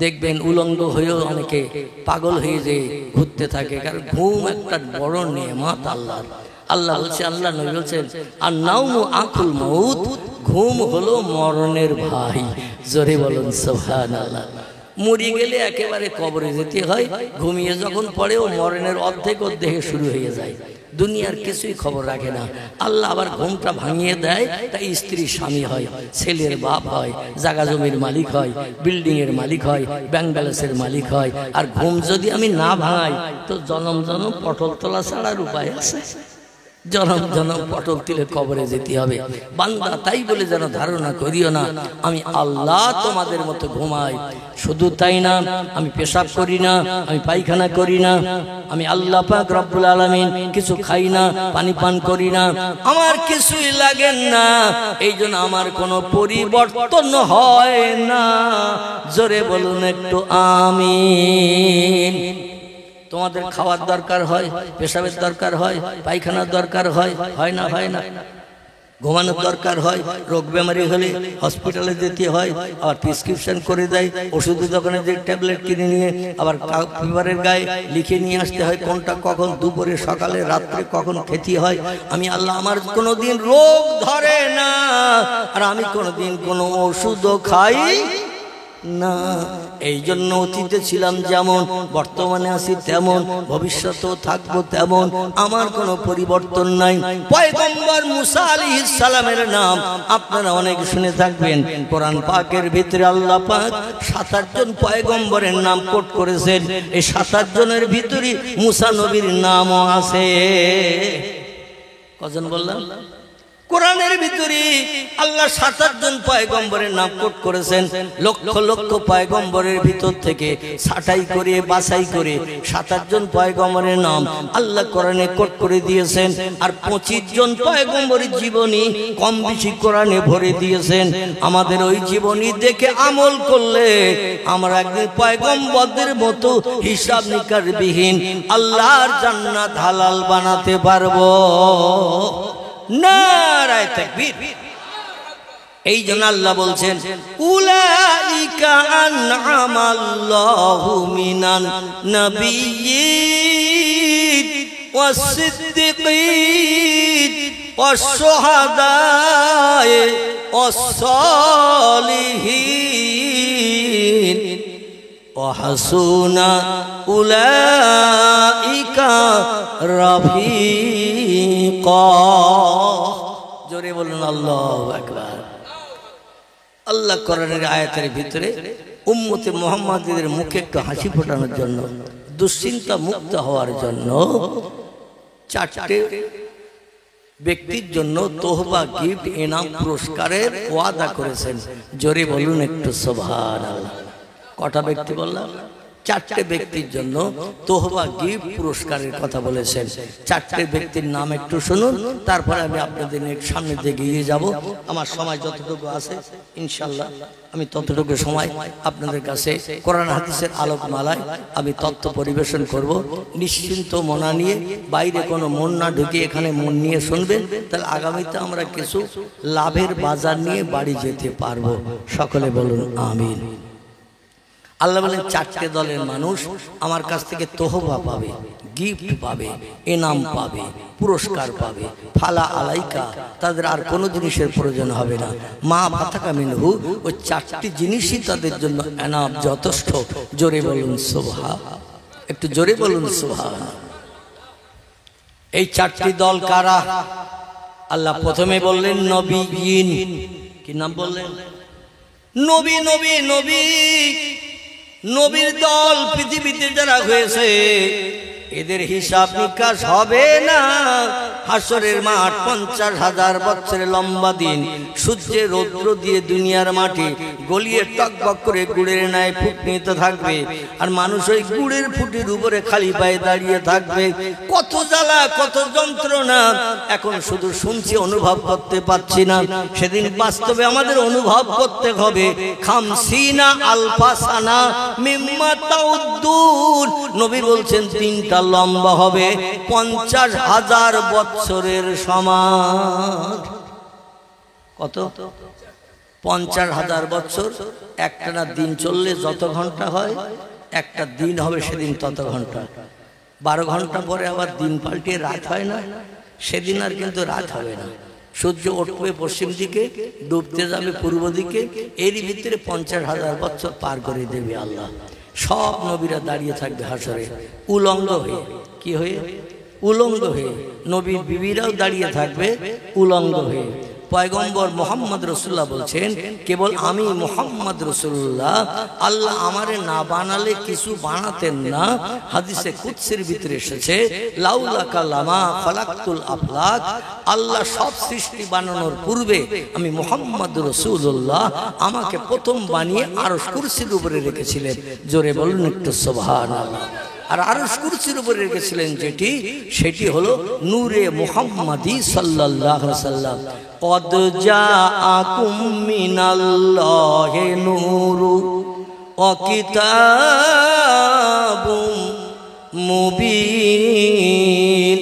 দেখবেন উলঙ্গ হয়েও অনেকে পাগল হয়ে যে ঘুরতে থাকে। কারণ ঘুম একটা বড় নেয়ামত আল্লাহর। আল্লাহ বলছে, আল্লাহ নবী বলছেন আর নাউমু আকুল মউত, ঘুম হলো মরণের ভাই। জোরে বলুন সুবহানাল্লাহ। মরে গেলে একেবারে কবরে যেতে হয়, ঘুমিয়ে যখন পড়ে ও মরণের অর্ধেক দেহে শুরু হয়ে যায়, দুনিয়ার কিছুই খবর রাখে না। আল্লাহ আবার ঘুমটা ভাঙিয়ে দেয়, তাই স্ত্রীর স্বামী হয়, ছেলের বাপ হয়, জাগা জমির মালিক হয়, বিল্ডিং এর মালিক হয়, ব্যাংক ব্যালেন্সের মালিক হয়। আর ঘুম যদি আমি না ভাঙাই তো জনম জনম পটল তোলা ছাড়ার উপায় আছে? জনম জনম পটল তুলে কবরে যেতে হবে। বান্দা তাই বলে যেন ধারণা করিও না আমি আল্লাহ তোমাদের মতো ঘুমাই। শুধু তাই না, আমি পেশাব করি না, আমি পায়খানা করি না, আমি আল্লাহ পাক রব্বুল আলামিন কিছু খাই না, পানি পান করি না, আমার কিছুই লাগে না, এই জন্য আমার কোনো পরিবর্তন হয় না। জোরে বলুন একটু আমিন। তোমাদের খাওয়ার দরকার হয়, পেশাবের দরকার হয়, পায়খানার দরকার হয়, হয় না? হয় না? ঘুমানোর দরকার হয়, রোগ বেমারি হলে হসপিটালে যেতে হয়, আবার প্রেসক্রিপশন করে দেয়, ওষুধের দোকানে যে ট্যাবলেট কিনে নিয়ে আবার পেপারের গায়ে লিখে নিয়ে আসতে হয় কোনটা কখন, দুপুরে, সকালে, রাত্রে কখন খেতে হয়। আমি আল্লাহ আমার কোনোদিন রোগ ধরে না, আর আমি কোনোদিন কোনো ওষুধও খাই না। এই জন্য অতীতে ছিলাম যেমন, বর্তমানে আছি তেমন, ভবিষ্যতেও থাকবো তেমন, আমার কোনো পরিবর্তন নাই। পয়গম্বর মুসা আলাইহিস সালামের নাম আপনারা অনেক শুনে থাকবেন। কোরআন পাকের ভিতরে আল্লাহ পাক ৭৮ জন পয়গম্বরের নাম কোট করেছেন। এই ৭৮ জনের ভিতরে মুসা নবীর নামও আছে। কজন বললাম? কোরআনের ভিতরে আল্লাহ ৭৮ জন পয়গম্বরের নাম কোট করেছেন। লক্ষ লক্ষ পয়গম্বরের ভিতর থেকে ছাঁটাই করে বাছাই করে ৭৮ জন পয়গম্বরের নাম আল্লাহ কোরআনে কোট করে দিয়েছেন। আর ২৫ জন পয়গম্বরের জীবনী কম বেশি কোরআনে ভরে দিয়েছেন। আমাদের ওই জীবনী দেখে আমল করলে আমরা একদিন পয়গম্বরদের মতো হিসাব নিকাশ বিহীন আল্লাহর জান্নাত হালাল বানাতে পারবো। নারায়ে তাকবীর। এই জন্য আল্লাহ বলছেন উলাইকা আনআমাল্লাহু মিনান নাবিয়্যিন ওয়াস-সিদ্দীকিন ওয়াশ-শুহাদায়ে ওয়াস-সালিহিন ওয়া হাসুনা উলাইকা রাফিকা। জোরে বলুন আল্লাহু আকবার। আল্লাহ কোরআনের আয়াতের ভিতরে উম্মতে মুহাম্মাদীদের মুখে একটু হাসি ফোটানোর জন্য, দুশ্চিন্তা মুক্ত হওয়ার জন্য ৪টে ব্যক্তির জন্য তোহবা, গিফট, ইনাম, পুরস্কারের ওয়াদা করেছেন। জোরে বলুন একটু সুবহানাল্লাহ। কটা ব্যক্তি বললাম? ৪টে ব্যক্তির জন্য তোহবা, গিফট, পুরস্কারের কথা বলেছেন। ৪টে ব্যক্তির নাম একটু শুনুন, তারপরে আমি আপনাদের সামনে দিয়ে এগিয়ে যাব। আমার সময় যতটুকু আছে ইনশাআল্লাহ আমি ততটুকু সময় আপনাদের কাছে কোরআন হাদিসের আলোকমালায় আমি তথ্য পরিবেশন করব। নিশ্চিন্ত মনা নিয়ে, বাইরে কোনো মন না ঢুকিয়ে এখানে মন নিয়ে শুনবেন, তাহলে আগামীতে আমরা কিছু লাভের বাজার নিয়ে বাড়ি যেতে পারবো। সকলে বলুন আমিন। আল্লাহ বলেন ৪টে দলের মানুষ আমার কাছ থেকে তোহবা পাবে, গিফট পাবে, ইনাম পাবে, পুরস্কার পাবে। ফালা আলাইকা, তাদের আর কোনো জিনিসের প্রয়োজন হবে না। মা ফাতাকা মিনহু, ওই ৪টি জিনিসই তাদের জন্য এনাম, যথেষ্ট। জোরে বলুন সুবহান, একটু জোরে বলুন সুবহান। এই ৪টি দল কারা? আল্লাহ প্রথমে বললেন নবীন। কি নাম বললেন? নবী। নবী নবী নবীর দল পৃথিবীতে যারা হয়েছে এদের হিসাব নিকাশ হবে না। হাসরের মাঠ ৫০,০০০ বছরের লম্বা দিন, সূর্যের রৌদ্র দিয়ে দুনিয়ার মাটি গলিয়ে টকবক করে গুড়ের ন্যায় ফুট নিতে থাকবে। আর মানুষ ওই গুড়ের ফুটের উপরে খালি পায়ে দাঁড়িয়ে থাকবে। কত জ্বালা, কত যন্ত্রণা, এখন শুধু শুনছি, অনুভব করতে পারছি না। সেদিন বাস্তবে আমাদের অনুভব করতে হবে। খামসিনা আলফা সানা মিম্মা তাউদ্দুন, নবী বলছেন দিনটা লম্বা হবে ৫০,০০০ বছরের সমান। কত? ৫০,০০০ বছর। একটানা দিন চললে যত ঘন্টা হয়, একটা দিন হবে সেদিন তত ঘন্টা। ১২ ঘন্টা পরে আবার দিন পাল্টে রাত হয় না? সেদিন আর কিন্তু রাত হবে না। সূর্য উঠবে পশ্চিম দিকে, ডুবতে যাবে পূর্ব দিকে, এরই ভিতরে 50,000 বছর পার করে দেবে আল্লাহ। সব নবীরা দাঁড়িয়ে থাকবে হাসরে উলঙ্গ হয়ে। কি হয়ে? উলঙ্গ হয়ে। নবীর বিবিরাও দাঁড়িয়ে থাকবে উলঙ্গ হয়ে। পয়গম্বর মোহাম্মদ রসুল্লাহ বলছেন, কেবল আমি মোহাম্মদ রসুল্লাহ, আল্লাহ আমারে না বানালে কিছু বানাতেন না। হাদিসে কুদসির ভিতরে এসেছে, লাউলাকা লামা খালাকতুল আফলাক, আল্লাহ সব সৃষ্টি বানানোর পূর্বে আমি মোহাম্মদ রসুল্লাহ, আমাকে প্রথম বানিয়ে আরশ কুরসির উপরে রেখেছিলেন। জোরে বলুন একটু সুবহানাল্লাহ। আর আরশ কুরসির উপরে রেখেছিলেন যেটি, সেটি হলো নূরে মুহাম্মাদি সাল্লাল্লাহু আলাইহি ওয়াসাল্লাম। কদ জাআকুম মিনাল্লাহি নূরু ওয়া কিতাবুম মুবিন।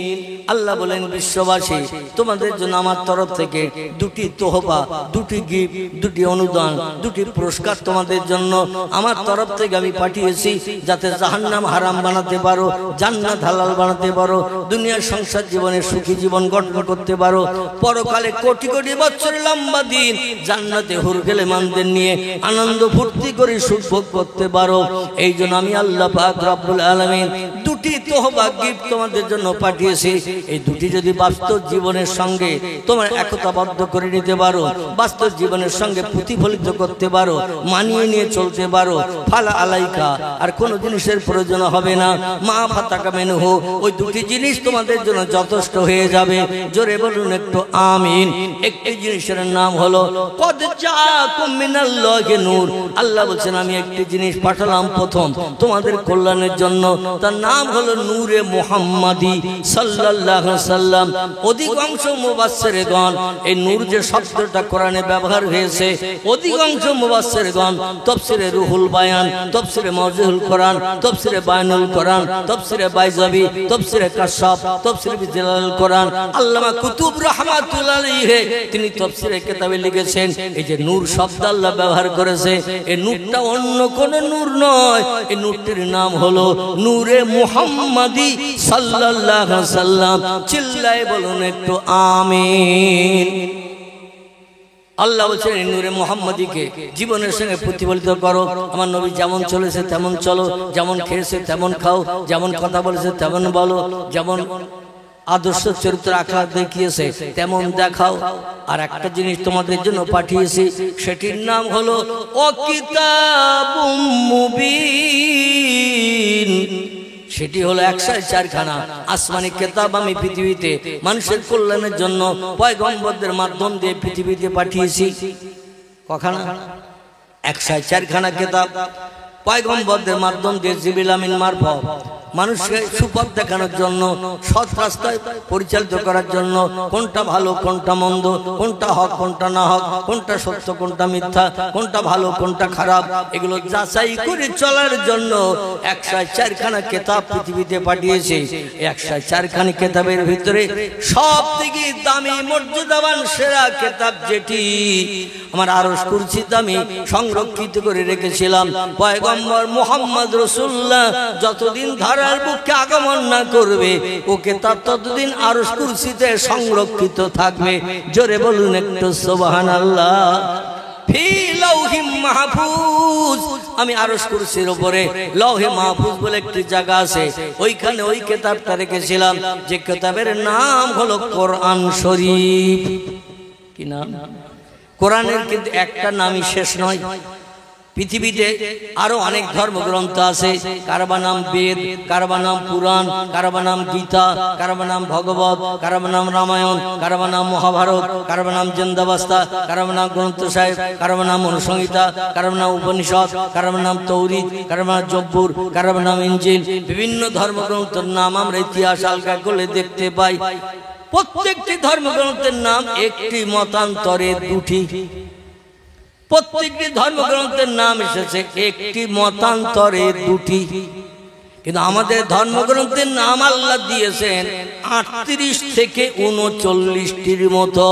আল্লাহ বলেন, বিশ্ববাসী তোমাদের জন্য আমার তরফ থেকে দুটি তোহফা, দুটি গিফট, দুটি অনুদান, দুটি পুরস্কার তোমাদের জন্য আমার তরফ থেকে আমি পাঠিয়েছি, যাতে জাহান্নাম হারাম বানাতে পারো, জান্নাত হালাল বানাতে পারো, দুনিয়ার সংসার জীবনে সুখী জীবন গঠন করতে পারো, পরকালে কোটি কোটি বছর লম্বা দিন জান্নাতে হুরগেলেমানদের নিয়ে আনন্দ ফুর্তি করে সুখ ভোগ করতে পারো। এই জন্য আমি আল্লাহ পাক রব্বুল আলামিন দুটি তোহফা গিফট তোমাদের জন্য পাঠিয়েছি। এই দুটি যদি বাস্তব জীবনের সঙ্গে তোমার একতাবদ্ধ করে নিতে পারো, বাস্তব জীবনের সঙ্গে প্রতিফলিত করতে পারো, মানিয়ে নিয়ে চলতে পারো, ফালা আলাইকা, আর কোনো জিনিসের প্রয়োজন হবে না। মা ফাতাকা মেনহু, ওই দুটি জিনিস তোমাদের জন্য যথেষ্ট হয়ে যাবে। জোরে বলুন একটু আমিন। একটি জিনিসের নাম হলো কদ জাআকুম মিনাল্লাহি নূর। আল্লাহ বলছেন, আমি একটি জিনিস পাঠালাম প্রথম তোমাদের কল্যাণের জন্য, তার নাম হলো নূরে মুহাম্মাদি সাল্লাল্লাহু আলাইহি ওয়াসাল্লাম। অধিকাংশ মুফাসসিরগণ এই নূর যে শব্দটা কোরআনে ব্যবহার হয়েছে, অধিকাংশ মুফাসসিরগণ তাফসীরে রুহুল বায়ান, তাফসীরে মাওজুহুল কোরআন, তাফসীরে বায়ানুল কোরআন, তাফসীরে বাইজাবি, তাফসীরে কাশফ, তাফসীরে জালালুল কোরআন, আল্লামা কুতুব রাহমাতুল্লাহ আলাইহি তিনি তাফসীরে কিতাবে লিখেছেন, এই যে নূর শব্দ আল্লাহ ব্যবহার করেছে, এই নূরটা অন্য কোন নূর নয়, এই নূরটির নাম হলো নূরে মুহাম্মাদি সাল্লাল্লাহু আলাইহি ওয়াসাল্লাম। চিল্লায়ে বলুন একটু আমিন। আল্লাহ বলছেন, এই নূরে মুহাম্মাদিকে জীবনের সঙ্গে প্রতিফলিত করো। আমার নবী যেমন চলেছে তেমন চলো, যেমন খেয়েছে তেমন খাও, যেমন কথা বলেছে তেমন বলো, যেমন আদর্শ চরিত্র আখলাক দেখিয়েছে তেমন দেখাও। আর একটা জিনিস তোমাদের জন্য পাঠিয়েছি, সেটির নাম হলো ও কিতাবুম মুবিন। সেটি হলো 104খানা আসমানি কিতাব আমি পৃথিবীতে মানুষের কল্যাণের জন্য পয়গম্বরদের মাধ্যম দিয়ে পৃথিবীতে পাঠিয়েছি। কখানা? 104খানা কিতাব পয়গম্বরদের মাধ্যম দিয়ে জিবরিল আমিন মারফত মানুষকে সুপথ দেখানোর জন্য, সৎ রাস্তায় পরিচালিত করার জন্য, কোনটা ভালো কোনটা মন্দ, কোনটা হক কোনটা না হক, কোনটা সত্য কোনটা মিথ্যা, কোনটা ভালো কোনটা খারাপ, এগুলো যাচাই করে চলার জন্য 104খানা কিতাব পৃথিবীতে পাঠিয়েছে। 104খানা কিতাবের ভিতরে সব থেকে দামি মর্যাদাবান সেরা কিতাব যেটি আমার আরশ কুরসিতে আমি সংরক্ষিত করে রেখেছিলাম, পয়গম্বর মুহাম্মদ রাসূলুল্লাহ যতদিন ধারার বুকে আগমন না করবে ও কিতাব ততদিন আরশ কুরসিতে সংরক্ষিত থাকবে। জোরে বলুন একটু সুবহানাল্লাহ। ফি লাউহিম মাহফুজ, আমি আরশ কুরসির উপরে লৌহে মাহফুজ বলে একটি জায়গা আছে, ওইখানে ওই কিতাবটা রেখেছিলাম, যে কিতাবের নাম হলো কোরআন শরীফ। কি নাম? কোরআনের কিন্তু একটা নামই শেষ নয়। পৃথিবীতে আরো অনেক ধর্মগ্রন্থ আছে, কারবা নাম বেদ, কারবা নাম পুরাণ, কারবা নাম গীতা, কারবা নাম ভগবত, কারবা নাম রামায়ণ, কারবা নাম মহাভারত, কারবা নাম জিন্দাবাস্তা, কারবা নাম গ্রন্থ সাহেব, কারবা নাম অনুসংহিতা, কারবা নাম উপনিষদ, কারবা নাম তৌরিদ, কারবা নাম জব্বুর, কারবা নাম ইনজিল। বিভিন্ন ধর্মগ্রন্থের নাম আমরা ইতিহাস আলগা করলে দেখতে পাই। প্রত্যেকটি ধর্মগ্রন্থের নাম একটি মতান্তরে দুটি, প্রত্যেকটি ধর্মগ্রন্থের নাম এসেছে একটি মতান্তরে দুটি, কিন্তু আমাদের ধর্মগ্রন্থের নাম আল্লাহ দিয়েছেন 38 থেকে 39টির মতো।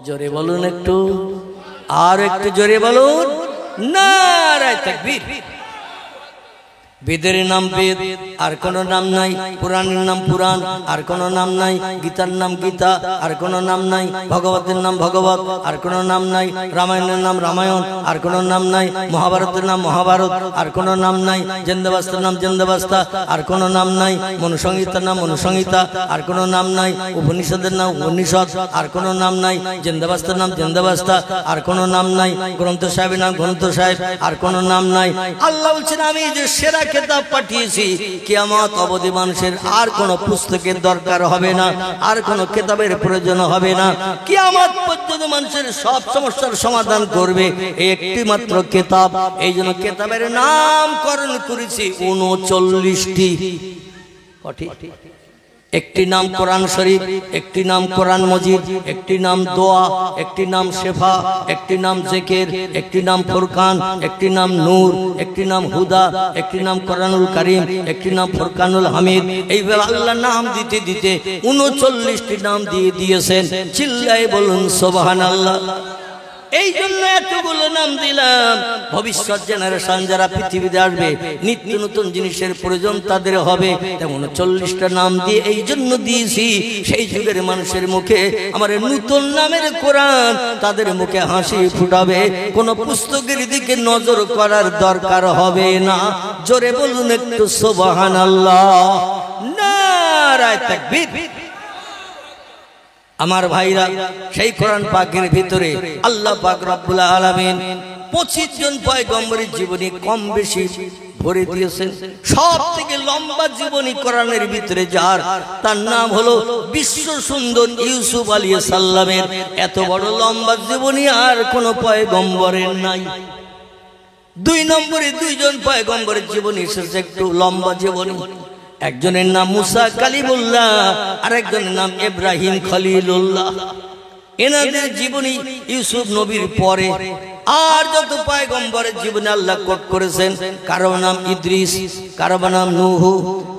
জোরে বলুন একটু, আর একটু জোরে বলুন, নারায়ে তাকবীর। বেদের নাম বেদ, আর কোনো নাম নাই। পুরাণের নাম পুরাণ, আর কোনো নাম নাই। গীতার নাম গীতা, আর কোনো নাম নাই। ভগবতের নাম ভগবত, আর কোনো নাম নাই। রামায়ণের নাম রামায়ণ, আর কোনো নাম নাই। মহাভারতের নাম মহাভারত, আর কোনো নাম নাই। জেন্দাবাস্তার নাম জেন্দাবাস্তা, আর কোনো নাম নাই। মনুসংহিতার নাম মনুসংহিতা, আর কোনো নাম নাই। উপনিষদের নাম উপনিষদ, আর কোনো নাম নাই। জেন্দাবাস্তার নাম জেন্দাবাস্তা, আর কোনো নাম নাই। গ্রন্থ সাহেবের নাম গ্রন্থ সাহেব, আর কোনো নাম নাই। আল্লাহ বলছেন আমি যে সেরা কিতাব পাঠিয়েছি, কিয়ামত অবধি মানুষের আর কোন পুস্তকের দরকার হবে না, আর কোন কিতাবের প্রয়োজন হবে না। কিয়ামত পর্যন্ত মানুষের সব সমস্যার সমাধান করবে এই একটি মাত্র কিতাব। এই জন্য কিতাবের নামকরণ করেছি 39টি। একটি নাম কোরআন শরীফ, একটি নাম কোরআন মজিদ, একটি নাম দোয়া, একটি নাম শেফা, একটি নাম জিকির, একটি নাম ফুরকান, একটি নাম নূর, একটি নাম হুদা, একটি নাম কোরআনুল কারীম, একটি নাম ফুরকানুল হামিদ। এইভাবে আল্লাহ নাম দিতে দিতে 39টি নাম দিয়ে দিয়েছেন। চিল্লায়ে বলুন সুবহানাল্লাহ। এই জন্য এতগুলো নাম দিলাম, ভবিষ্যৎ জেনারেশন যারা পৃথিবীতে আসবে নিত্য নতুন জিনিসের প্রয়োজন তাদের হবে। তেমন 40টা নাম দিয়ে এই জন্য দিয়েছি, সেই যুগের মানুষের মুখে আমার নতুন নামের কোরআন তাদের মুখে হাসি ফুটাবে, কোন পুস্তকের দিকে নজর করার দরকার হবে না। জোরে বলুন একটু সুবহানাল্লাহ, নারায়ে তাকবীর। আমার ভাইরা, সেই কোরআন পাকের ভিতরে আল্লাহ পাক রব্বুল আলামিন 25 জন পয়গম্বরের জীবনী কম বেশি ভরে দিয়েছেন। সব থেকে লম্বা জীবনী কোরআনের ভিতরে যার, তার নাম হলো বিশ্ব সুন্দর ইউসুফ আলাইহিস সালামের। এত বড় লম্বা জীবনী আর কোন পয়গম্বরের নাই। 2 নম্বরে 2 জন পয়গম্বরের জীবনী এসেছে একটু লম্বা জীবনী। একজনের নাম মুসা কালিমুল্লাহ, আর একজনের নাম ইব্রাহিম খলিলুল্লাহ। এনাদের জীবনী ইউসুফ নবীর পরে আর যত পয়গম্বরের জীবনে আল্লাহ কোট করেছেন, কারো নাম ইদ্রিস, কারো নাম নূহ,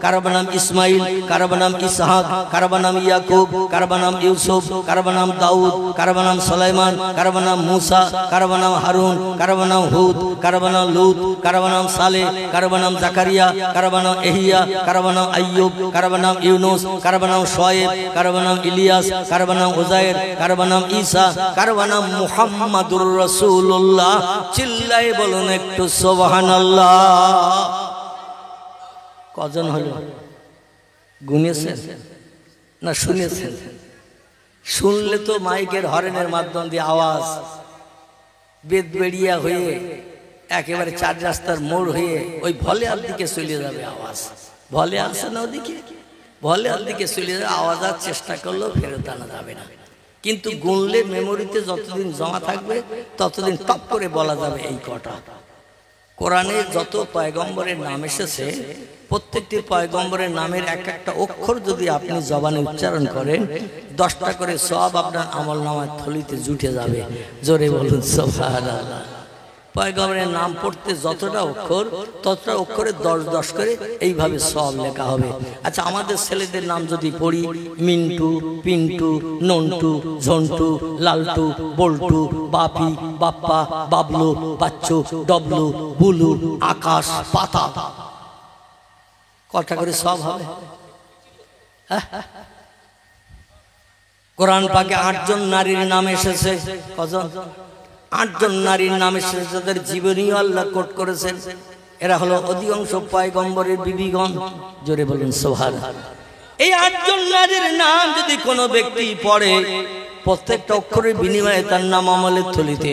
কারো নাম ইসমাইল, কারো নাম ইসহাক, কারো নাম ইয়াকুব, কারো নাম ইউসুফ, কারো নাম দাউদ, কারো নাম সুলাইমান, কারো নাম মুসা, কারো নাম হারুন, কারো নাম হুদ, কারো নাম লূত, কারো নাম সালেহ, কারো নাম জাকারিয়া, কারো নাম ইহইয়া, কারো নাম আইয়ুব, কারো নাম ইউনুস, কারো নাম শুআয়ব, কারো নাম ইলিয়াস, কারো নাম উযায়ের, কারো নাম ঈসা, কারো নাম মুহাম্মাদুর রাসূলুল্লাহ। চিল্লায়ে বলুন একটু সুবহানাল্লাহ। কজন হলো? গুনেছেন না শুনেছেন? শুনলে তো মাইকের হর্নের মাধ্যম দিয়ে আওয়াজ বেদ বেড়িয়া হয়ে একেবারে 4 রাস্তার মোড় হয়ে ওই ভলেয়ার দিকে চলে যাবে আওয়াজ। ভলে আছে না ওদিকে, ভলেয়ার দিকে চলে যাবে আওয়াজ। আর চেষ্টা করলেও ফেরত আনা যাবে না, কিন্তু গুনলে মেমোরিতে যতদিন জমা থাকবে ততদিন টপ করে বলা যাবে এই কটা। কোরআনে যত পয়গম্বরের নাম এসেছে, প্রত্যেকটি পয়গম্বরের নামের এক একটা অক্ষর যদি আপনি জবানে উচ্চারণ করেন, 10টা করে সওয়াব আপনার আমলনামার থলিতে জুটে যাবে। জোরে বলুন সুবহানাল্লাহ। পয়গম্বরের নাম পড়তে যতটা অক্ষর, ততটা অক্ষরে 10-10 করে এইভাবে সওয়াব লেখা হবে। আচ্ছা, আমাদের ছেলেদের নাম যদি পড়ি, মিন্টু, পিন্টু, নন্টু, ঝন্টু, লালটু, বল্টু, বাপি, বাপ্পা, বাবলু, বাচ্চু, ডবলু, বুলু, আকাশ, পাতা, কটা করে সওয়াব হবে? কোরআন পাকে 8 জন নারীর নাম এসেছে। কজন? 8 জন নারীর নাম এসেছে, তাদের জীবনী আল্লাহ কোট করেছেন। এরা হলো অধিকাংশ পয়গম্বরের বিবিগণ। জোরে বলুন সুবহানাল্লাহ। এই 8 জন নারীর নাম যদি কোনো ব্যক্তি পড়ে, প্রত্যেকটা অক্ষরের বিনিময়ে তার নাম আমলের থলিতে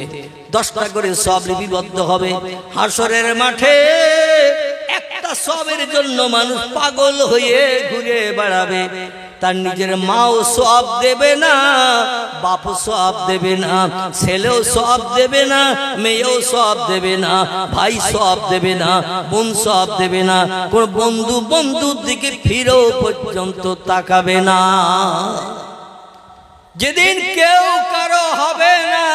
10টা করে সওয়াব লিপিবদ্ধ হবে। হাসরের মাঠে একটা সওয়াবের জন্য মানুষ পাগল হয়ে ঘুরে বেড়াবে। তার নিজের মাও সওয়াব দেবে না, বাপও সওয়াব দেবে না, ছেলেও সওয়াব দেবে না, মেয়েও সওয়াব দেবে না, ভাই সওয়াব দেবে না, বোন সওয়াব দেবে না, কোন বন্ধু বন্ধুর দিকে ফিরেও পর্যন্ত তাকাবে না। যেদিন কেউ কারো হবে না,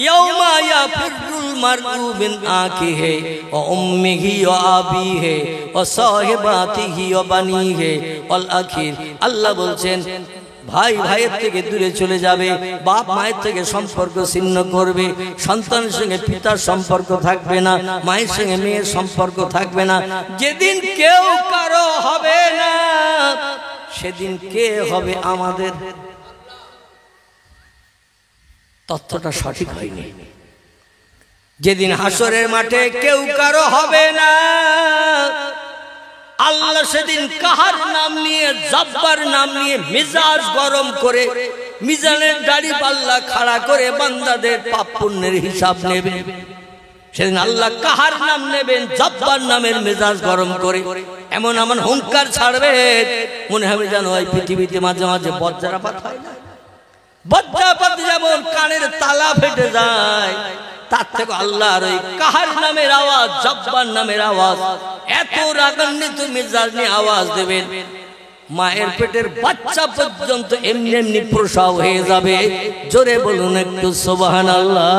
ইয়াউমা ইয়াফিরুল মারউ মিন আখিহি ওয়া উম্মিহি ওয়া আবিহি ওয়া সাহিবাতিহি ওয়া বানিহি ওয়াল আখির। আল্লাহ বলছেন ভাই ভাইয়ের থেকে দূরে চলে যাবে, বাপ মায়ের থেকে সম্পর্ক ছিন্ন করবে, সন্তানের সঙ্গে পিতার সম্পর্ক থাকবে না, মায়ের সঙ্গে মেয়ের সম্পর্ক থাকবে না। যেদিন কেউ কারো হবে না, সেদিন কে হবে আমাদের? তথ্যটা সঠিক হয়নি। যেদিন হাসরের মাঠে কেউ কারো হবে না, আল্লাহ সেদিন কাহার নাম নিয়ে, জব্বার নাম নিয়ে মেজাজ গরম করে মিজানের দাড়ি পাল্লা খাড়া করে বান্দাদের পাপ পুণ্যের হিসাব নেবে। সেদিন আল্লাহ কাহার নাম নেবেন, জব্বার নামের মেজাজ গরম করে এমন এমন হুঙ্কার ছাড়বে, মনে হবে যেন ওই পৃথিবীতে মাঝে মাঝে বজ্রাপাত হয় না? বজ্রাপাত যেমন কানের তালা ফেটে যায়, তার থেকে আল্লাহর ওই কাহার নামের আওয়াজ, জব্বার নামের আওয়াজ এত রাগান্বিত মেজাজ নিয়ে আওয়াজ দেবেন, মায়ের পেটের বাচ্চা পর্যন্ত এমনি এমনি প্রসব হয়ে যাবে। জোরে বলুন একটু সুবহানাল্লাহ।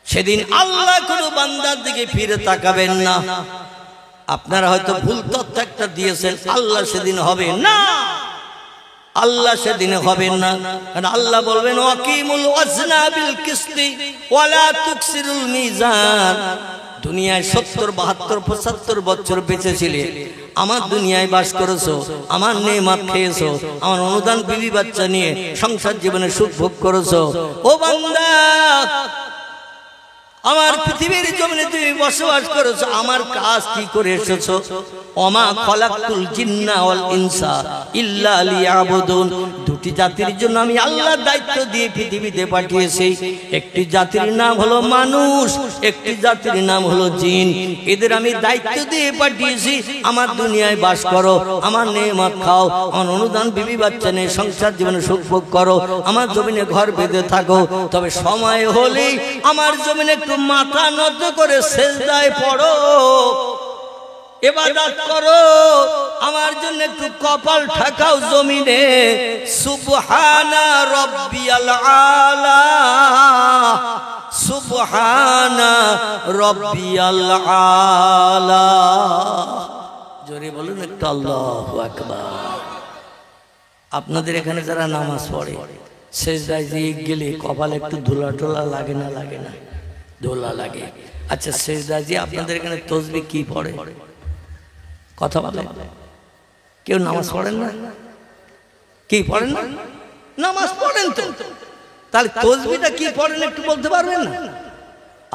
সেদিন আল্লাহ কোনো বান্দার দিকে ফিরে তাকাবেন না। আপনারা হয়তো ভুল তথ্য একটা দিয়েছেন, আল্লাহ সেদিন হবে না, আল্লাহ সেদিন হবেন না। আল্লাহ বলবেন ওয়াকিমুল ওয়াজনা বিল কিসতি ওয়ালা তুকসিরুল মিজান। দুনিয়ায় 70, 72, 75 বছর বেঁচে ছিলে, আমার দুনিয়ায় বাস করেছো, আমার নেয়ামত খেয়েছো, আমার অনুদান বিবি বাচ্চা নিয়ে সংসার জীবনে সুখ ভোগ করেছো। ও বান্দা, আমার পৃথিবীর জমিনে তুমি বসবাস করেছো, আমার কাজ কি করে এসেছো? ওমা খলাকতুল জিন্না ওয়াল ইনসা ইল্লা লিয়াবুদুন। দুটি জাতির জন্য আমি আল্লাহ দায়িত্ব দিয়ে পৃথিবীতে পাঠিয়েছি। একটি জাতির নাম হলো মানুষ, একটি জাতির নাম হলো জিন। এদের আমি দায়িত্ব দিয়ে পাঠিয়েছি, আমার দুনিয়ায় বাস করো, আমার নেয়ামত খাও, আমার অনুদান বিবি বাচ্চা নিয়ে সংসার জীবনে সুখ ভোগ করো, আমার জমিনে ঘর বেঁধে থাকো। তবে সময় হলেই আমার জমিনে একটু মাথা নত করে সেজদায় পড়ো, ইবাদত করো, আমার জন্য একটু কপাল ঠাকাও জমিনে। সুবহানা রাব্বিয়াল আলা, সুবহানা রাব্বিয়াল আলা। জোরে বলুন একটু আল্লাহু আকবার। আপনাদের এখানে যারা নামাজ পড়ে, সেজদায় গেলে কপালে একটু ধুলা টোলা লাগে না? লাগে না? ধুলা লাগে। আচ্ছা, সেজদায় যে আপনাদের এখানে তসবিহ কি পড়ে? কথা বলে কেউ নামাজ পড়েন না? কি পড়েন না? নামাজ পড়েন তো, তাহলে তসবিহটা কি পড়েন একটু বলতে পারবেন না?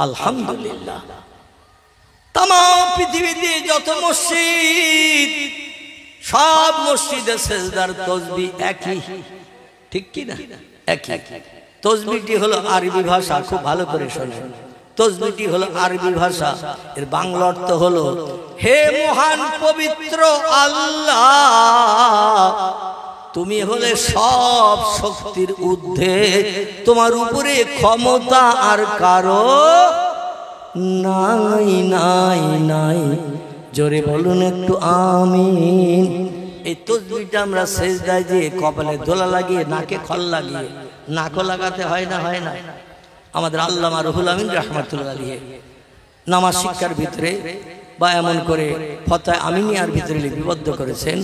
আলহামদুলিল্লাহ, তাম পৃথিবীতে যত মসজিদ, সব মসজিদে সেজদার তসবিহ একই, ঠিক কি না? একই। তসবিহটি হলো আরবি ভাষা, খুব ভালো করে শোনেন। তসবিহটি হলো আরবি ভাষা, এর বাংলা অর্থ হলো হে মহান পবিত্র আল্লাহ, তুমি হলে সব শক্তির ঊর্ধ্বে, তোমার উপরে ক্ষমতা আর কারো নাই নাই নাই। জোরে বলুন একটু আমিন। এই তসবিহটা আমরা সেজদায় দিয়ে কপালে দোলা লাগিয়ে, নাকে খল লাগিয়ে, নাকও লাগাতে হয় না? হয় না? আমাদের আল্লামা রুহুল আমিন রাহমাতুল্লাহ আলাইহি নামাজ শিক্ষার ভিতরে বা এমন করে ফতোয়া আমিনিয়ার ভিতরে লিপিবদ্ধ করেছেন,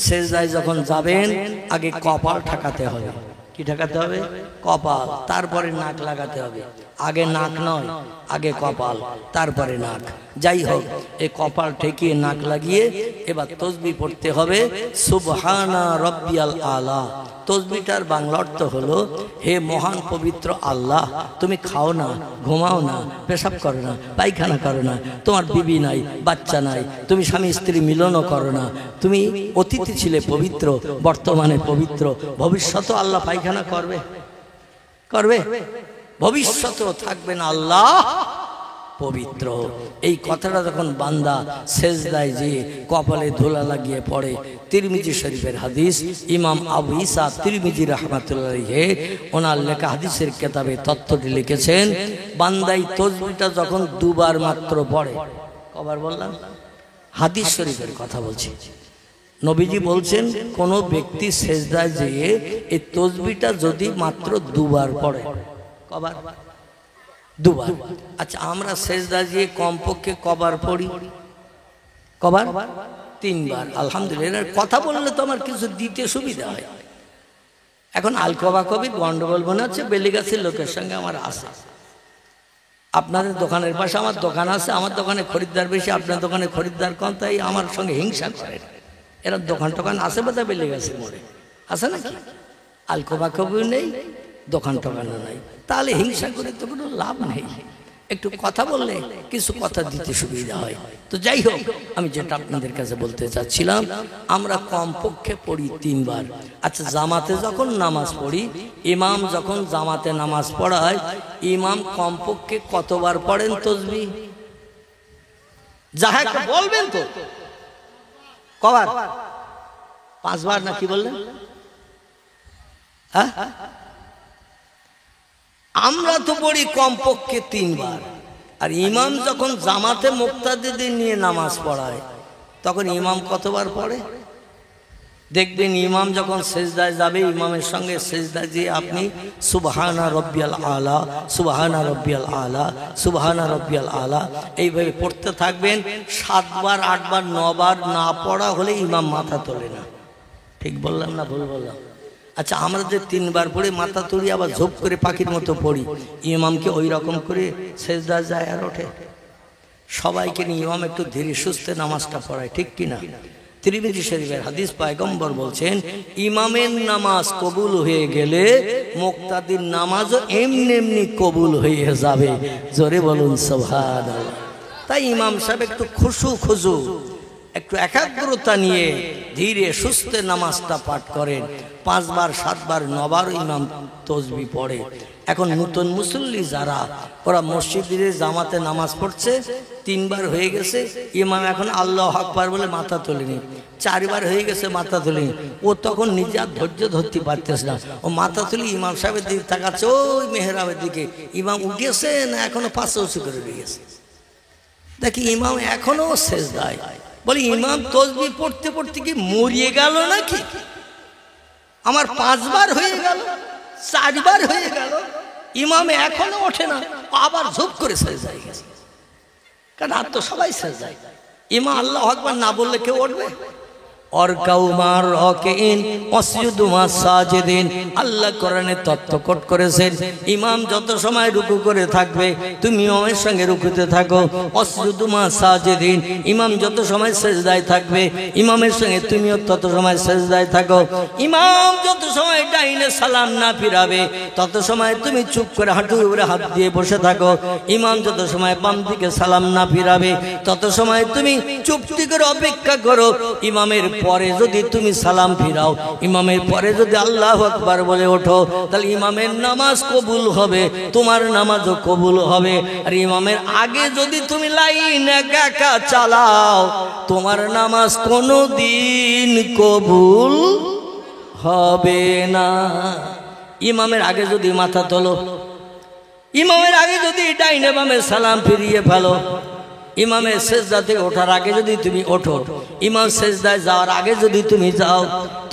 সেজদায় যখন যাবেন আগে কপাল ঠাকাতে হবে। কি ঠাকাতে হবে? কপাল, তারপরে নাক লাগাতে হবে। আগে নাক নয়, আগে কপাল, তারপরে নাক। যাই হোক, এই কপাল ঠেকিয়ে নাক লাগিয়ে এবার তসবিহ পড়তে হবে সুবহানা রাব্বিয়াল আলা। তসবিহটার বাংলা অর্থ হলো হে মহান পবিত্র আল্লাহ, তুমি খাও না, ঘুমাও না, পেশাব করো না, পায়খানা করো না, তোমার বিবি নাই, বাচ্চা নাই, তুমি স্বামী স্ত্রী মিলনও করো না, তুমি অতীতে ছিলে পবিত্র, বর্তমানে পবিত্র, ভবিষ্যতেও আল্লাহ পায়খানা করবে? করবে? ভবিষ্যতেও থাকবে না আল্লাহ পবিত্র। এই কথাটা যখন বান্দা সেজদায় যে কপালে ধুলা লাগিয়ে পড়ে, তিরমিজি শরীফের হাদিস, ইমাম আবু ঈসা তিরমিজি রাহমাতুল্লাহ আলাইহি ওনার লেখা হাদিসের কিতাবে তথ্যটি লিখেছেন, বান্দাই তসবিহটা যখন দুবার মাত্র পড়ে, কবার বললাম? হাদিস শরীফের কথা বলছি। নবীজি বলছেন কোন ব্যক্তি সেজদায় যেয়ে এই তসবিহটা যদি মাত্র দুবার পড়ে, কবার? দুবার। আচ্ছা, আমরা সেজদায় যেয়ে কমপক্ষে কবার পড়ি? কবার? 3 বার। আলহামদুলিল্লাহ। কথা বললে তো আমার কিছু দিতে সুবিধা হয়। এখন আলকবা কবির গন্ডগোল মনে হচ্ছে বেলিগাছির লোকের সঙ্গে আমার আছে। আপনাদের দোকানের পাশে আমার দোকান আছে, আমার দোকানে খরিদ্দার বেশি, আপনার দোকানে খরিদ্দার কম, তাই আমার সঙ্গে হিংসা করে। এরা দোকান টোকান আছে বোধহয় বেলিগাছির মোড়ে, আছে নাকি? আলকবা কবিও নেই, দোকান টোকানও নাই, তাহলে হিংসা করে তো কোনো লাভ নেই। একটু কথা বললে কিছু কথা দিতে সুবিধা হয়। তো যাই হোক, আমি যেটা আপনাদের কাছে বলতে চাচ্ছিলাম, আমরা কমপক্ষে পড়ি 3 বার। আচ্ছা, জামাতে যখন নামাজ পড়ি, ইমাম যখন জামাতে নামাজ পড়ায়, ইমাম কমপক্ষে কতবার পড়েন তাসবিহ? যাহা বলবেন তো কবার? 5 বার না কি বললেন? হ্যাঁ, আমরা তো পড়ি কমপক্ষে 3 বার। আর ইমাম যখন জামাতে মুক্তাদিদের নিয়ে নামাজ পড়ায়, তখন ইমাম কতবার পড়ে? দেখবেন ইমাম যখন সেজদায় যাবে, ইমামের সঙ্গে সেজদায় যে আপনি সুবহানা রব্বিয়াল আলা, সুবহানা রব্বিয়াল আলা, সুবহানা রব্বিয়াল আলা এইভাবে পড়তে থাকবেন। 7 বার 8 বার 9 বার না পড়া হলে ইমাম মাথা তোলে না। ঠিক বললাম না ভুল বললাম? আচ্ছা, আমরা যে 3 বার পড়ে মাথা তুলি, আবার ঝোপ করে পাখির মতো পড়ি, ইমামকে ওই রকম করে সেজদা যায় আর ওঠে? সবাইকে নিয়ে ইমাম একটু ধীরে সুস্থে নামাজটা পড়ায়, ঠিক কিনা? তিরমিজি শরীফের হাদিস, পয়গম্বর বলছেন, ইমামের নামাজ কবুল হয়ে গেলে মুক্তাদির নামাজও এমনি এমনি কবুল হয়ে যাবে। জোরে বলুন সুবহানাল্লাহ। তাই ইমাম সাহেব একটু খুশু একটু একাগ্রতা নিয়ে ধীরে সুস্থে নামাজটা পাঠ করেন। 5 বার 7 বার 9 বার ইমাম তাসবিহ পড়ে। এখন নতুন মুসল্লি যারা, ওরা মসজিদে জামাতে নামাজ পড়ছে, 3 বার হয়ে গেছে, ইমাম এখন আল্লাহু আকবার বলে মাথা তোলেনি, 4 বার হয়ে গেছে মাথা তোলেনি, ও তখন নিজে আর ধৈর্য ধরতে পারতেছে না, ও মাথা তুলে ইমাম সাহেবের দিকে তাকাচ্ছে, ওই মেহরাবের দিকে। ইমাম উঠেছে না এখনো পাশে উঁচু করে দিয়েছে, দেখি ইমাম এখনো সেজদায়। বলি, ইমাম তাসবিহ পড়তে পড়তে কি মরিয়ে গেল নাকি? আমার 5 বার হয়ে গেল, 4 বার হয়ে গেল, ইমাম এখনো ওঠে না, আবার ঝুপ করে সেজদায় গেছে। কারণ আর তো সবাই সেজদায়, ইমাম আল্লাহু আকবার না বললে কেউ উঠবে? আল্লাহ কোরআনে তত্ত্বকট করেছেন, ইমাম যত সময় রুকু করে থাকবে তুমি ইমামের সঙ্গে রুকুতে থাকো। ওয়াসজুদু মা সাজিদিন, ইমাম যত সময় সেজদায় থাকবে ইমামের সঙ্গে তুমিও তত সময় সেজদায় থাকো। ইমাম যত সময় ডাইনে সালাম না ফিরাবে তত সময় তুমি চুপ করে হাঁটুর উপরে হাত দিয়ে বসে থাকো। ইমাম যত সময় বাম দিকে সালাম না ফিরাবে তত সময় তুমি চুপটি করে অপেক্ষা করো। ইমামের পরে যদি তুমি সালাম ফিরাও, ইমামের পরে যদি আল্লাহু আকবার বলে ওঠো, তাহলে ইমামের নামাজ কবুল হবে, তোমার নামাজও কবুল হবে। আর ইমামের আগে যদি তুমি লাইন একা চালাও, তোমার নামাজ কোনোদিন কবুল হবে না। ইমামের আগে যদি মাথা তোলো, ইমামের আগে যদি ডাইনে বামে সালাম ফিরিয়ে ফেলো, ইমামের সেজদা থেকে ওঠার আগে যদি তুমি ওঠো, ইমাম সেজদায় যাওয়ার আগে যদি তুমি যাও,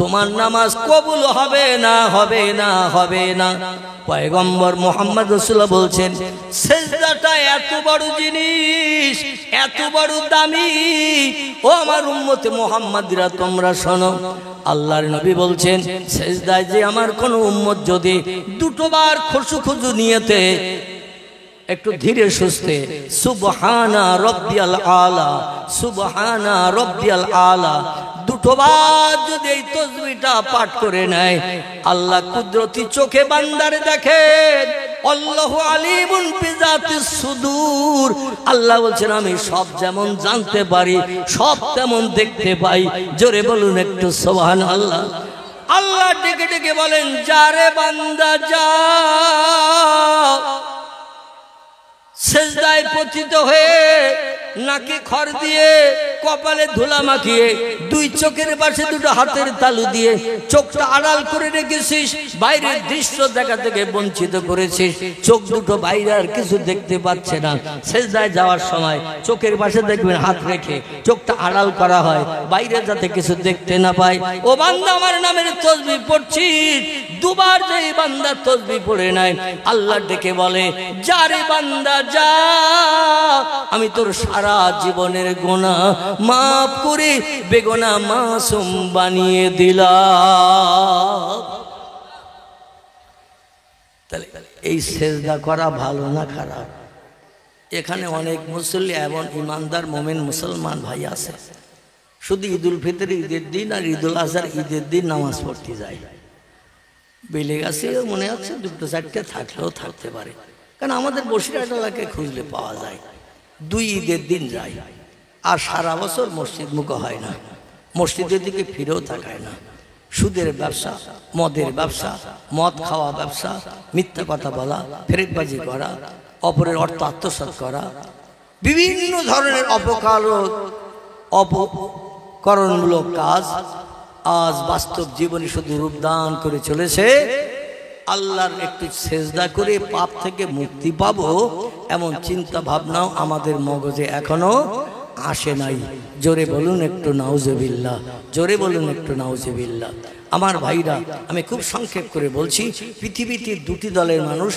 তোমার নামাজ কবুল হবে না, হবে না, হবে না। পয়গম্বর মুহাম্মদ রাসূলুল্লাহ বলছেন, সেজদাটা এত বড় জিনিস, এত বড় দামি। ও আমার উম্মতে মুহাম্মাদিরা, তোমরা শোনো, আল্লাহর নবী বলছেন, সেজদায় যে আমার কোন উম্মত যদি 2 বার খুশু নিয়েতে একটু ধীরে সুস্থে সুবহানা রব্বিয়াল আলা, সুবহানা রব্বিয়াল আলা 2 বার যদি এই তাসবিহটা পাঠ করে নেয়, আল্লাহ কুদরতি চোখে বান্দারে দেখেন। আল্লাহু আলিমুন বিযাতিস সুদূর, আল্লাহ বলছেন আমি সব যেমন জানতে পারি সব তেমন দেখতে পাই। জোরে বলুন একটু সুবহানাল্লাহ। আল্লাহ ডেকে ডেকে বলেন, যারে বান্দা যাও, সেজদায় পতিত হয়ে নাকে খড় দিয়ে কপালে ধুলা মাখিয়ে 2 চোখের পাশে 2 হাতের তালু দিয়ে চোখটা আড়াল করে রেখেছিস, বাইরের দৃশ্য দেখা থেকে বঞ্চিত করেছিস, চোখ 2 বাইরে আর কিছু দেখতে পাচ্ছে না। সেজদায় যাওয়ার সময় চোখের পাশে দেখবেন হাত রেখে চোখটা আড়াল করা হয়, বাইরে যাতে কিছু দেখতে না পায়। ও বান্দা, আমার নামের তাসবিহ পড়ছিস, 2 বার যেই বান্দা তাসবিহ পড়ে নাই, আল্লাহ ডেকে বলে, যারে বান্দা যা, আমি তোর সারা জীবনের গুনাহ মাফ করে বেগুনা মাসুম বানিয়ে দিলা। তাহলে এই সেজদা করা ভালো না খারাপ? এখানে অনেক মুসল্লি এবং ইমানদার মোমেন মুসলমান ভাই আছে, শুধু ঈদুল ফিতর ঈদের দিন আর ঈদুল আজহার ঈদের দিন নামাজ পড়তে যায়। বেলে গেছে মনে হচ্ছে দুটো চারটে থাকলেও থাকতে পারে, কারণ আমাদের বসিরহাট এলাকায় খুঁজলে পাওয়া যায়। দুই ঈদের দিন যায় আর সারা বছর মসজিদ মুখ হয় না, মসজিদের দিকে ফিরেও তাকায় না। সুদের ব্যবসা, মদের ব্যবসা, মদ খাওয়া ব্যবসা, মিথ্যা কথা বলা, ফেরেকবাজি করা, অপরের অর্থ আত্মসাৎ করা, বিভিন্ন ধরনের অপকরণমূলক কাজ আজ বাস্তব জীবনে শুধু রূপদান করে চলেছে। আল্লাহর একটু সেজদা করে পাপ থেকে মুক্তি পাবো এমন চিন্তা ভাবনাও আমাদের মগজে এখনো আসে নাই। জোরে বলুন একটু নাউজুবিল্লাহ, জোরে বলুন একটু নাউজুবিল্লাহ। আমার ভাইরা, আমি খুব সংক্ষেপ করে বলছি, পৃথিবীতে দুটি দলের মানুষ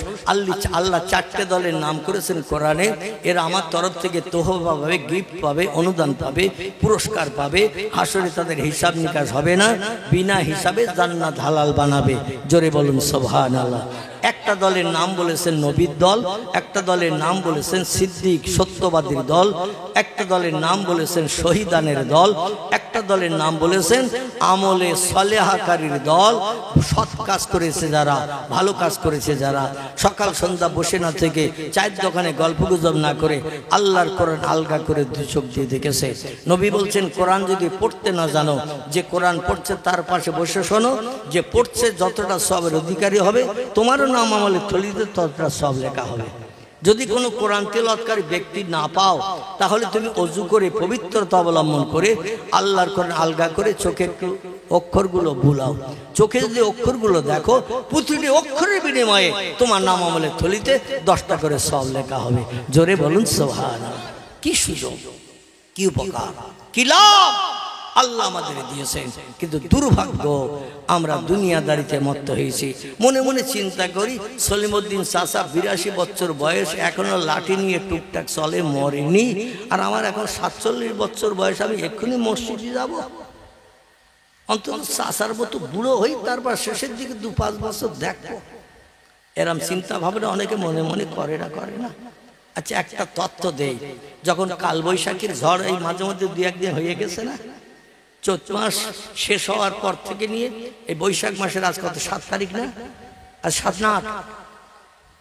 আল্লাহ চারটে দলের নাম করেছেন কোরআনে। এরা আমার তরফ থেকে তোহফা পাবে, গিফট পাবে, অনুদান পাবে, পুরস্কার পাবে। হাসরে তাদের হিসাব নিকাশ হবে না, বিনা হিসাবে জান্নাত হালাল বানাবে। জোরে বলুন সুবহানাল্লাহ। একটা দলের নাম বলেছেন নবীর দল, একটা দলের নাম বলেছেন সিদ্দিক সত্যবাদীর দল, একটা দলের নাম বলেছেন শহীদানের দল, একটা দলের নাম বলেছেন আমলে সালেহাকারীর দল। সৎ কাজ করেছে যারা, ভালো কাজ করেছে যারা, সকাল সন্ধ্যা বসে না থেকে, চায়ের দোকানে গল্প গুজব না করে আল্লাহর কোরআন আলগা করে দু চোখ দিয়ে দেখেছে। নবী বলছেন কোরআন যদি পড়তে না জানো, যে কোরআন পড়ছে তার পাশে বসে শোনো, যে পড়ছে যতটা সবের অধিকারী হবে তোমারও নাম আমলে থলিতে ততটা সব লেখা হবে। যদি কোনো কোরআন তেলাওয়াতকারী ব্যক্তি না পাও, তাহলে তুমি ওযু করে পবিত্রতা অবলম্বন করে আল্লাহর কোরআন আলগা করে চোখে একটু অক্ষরগুলো বুলাও। চোখে যদি অক্ষরগুলো দেখো, প্রতিটি অক্ষরের বিনিময়ে তোমার নাম আমলে থলিতে 10টা করে সব লেখা হবে। জোরে বলুন সুবহানাল্লাহ। কি সুযোগ, কি উপকার, কি লাভ আল্লাহ আমাদের দিয়েছেন। কিন্তু দুর্ভাগ্য, আমরা দুনিয়াদারিতে মত্ত হয়েছি। মনে মনে চিন্তা করি, সলিমউদ্দিন চাচা 82 বছর বয়স, এখনো লাঠি নিয়ে টুকটাক চলে, মরেনি। আর আমার এখন 47 বছর বয়স, আমি এক্ষুনি মসজিদে যাব? অন্তত চাচার মতো বুড়ো হই, তারপর শেষের দিকে 2-5 বছর দেখবো। এরম চিন্তা ভাবনা অনেকে মনে মনে করে না। আচ্ছা, একটা তথ্য দেই। যখন কালবৈশাখীর ঝড় এই মাঝে মধ্যে 2-1 দিন হয়ে গেছে না, চৈত মাস শেষ হওয়ার পর থেকে নিয়ে এই বৈশাখ মাসের আজ কত, 7 তারিখ না? আজ 7 না 8?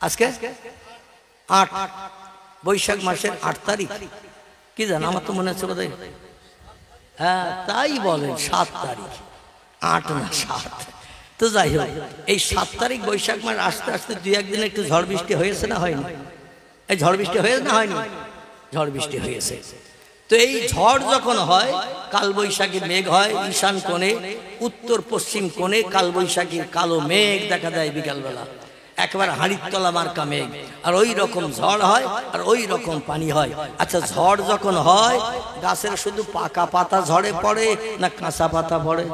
আজকে 8, বৈশাখ মাসের 8 তারিখ। কি জান, আমার তো মনে হচ্ছে বোধহয়, হ্যাঁ তাই বলেন 7 তারিখ, 8 না 7। তো যাই হোক, এই 7 তারিখ বৈশাখ মাস আসতে আসতে 2-1 দিন একটু ঝড় বৃষ্টি হয়েছে না হয়নি? এই ঝড় বৃষ্টি হয়েছে না হয়নি? ঝড় বৃষ্টি হয়েছে। তো এই ঝড় যখন হয়, কালবৈশাখী মেঘ হয় ঈশান কোণে, উত্তর পশ্চিম কোণে কালবৈশাখীর কালো মেঘ দেখা দেয় বিকালবেলা, একেবারে হাঁড়ির তলা মার্কা মেঘ। আর ওই রকম ঝড় হয় আর ওই রকম পানি হয়। আচ্ছা, ঝড় যখন হয়, গাছের শুধু পাকা পাতা ঝড়ে পড়ে না কাঁচা পাতা পড়ে?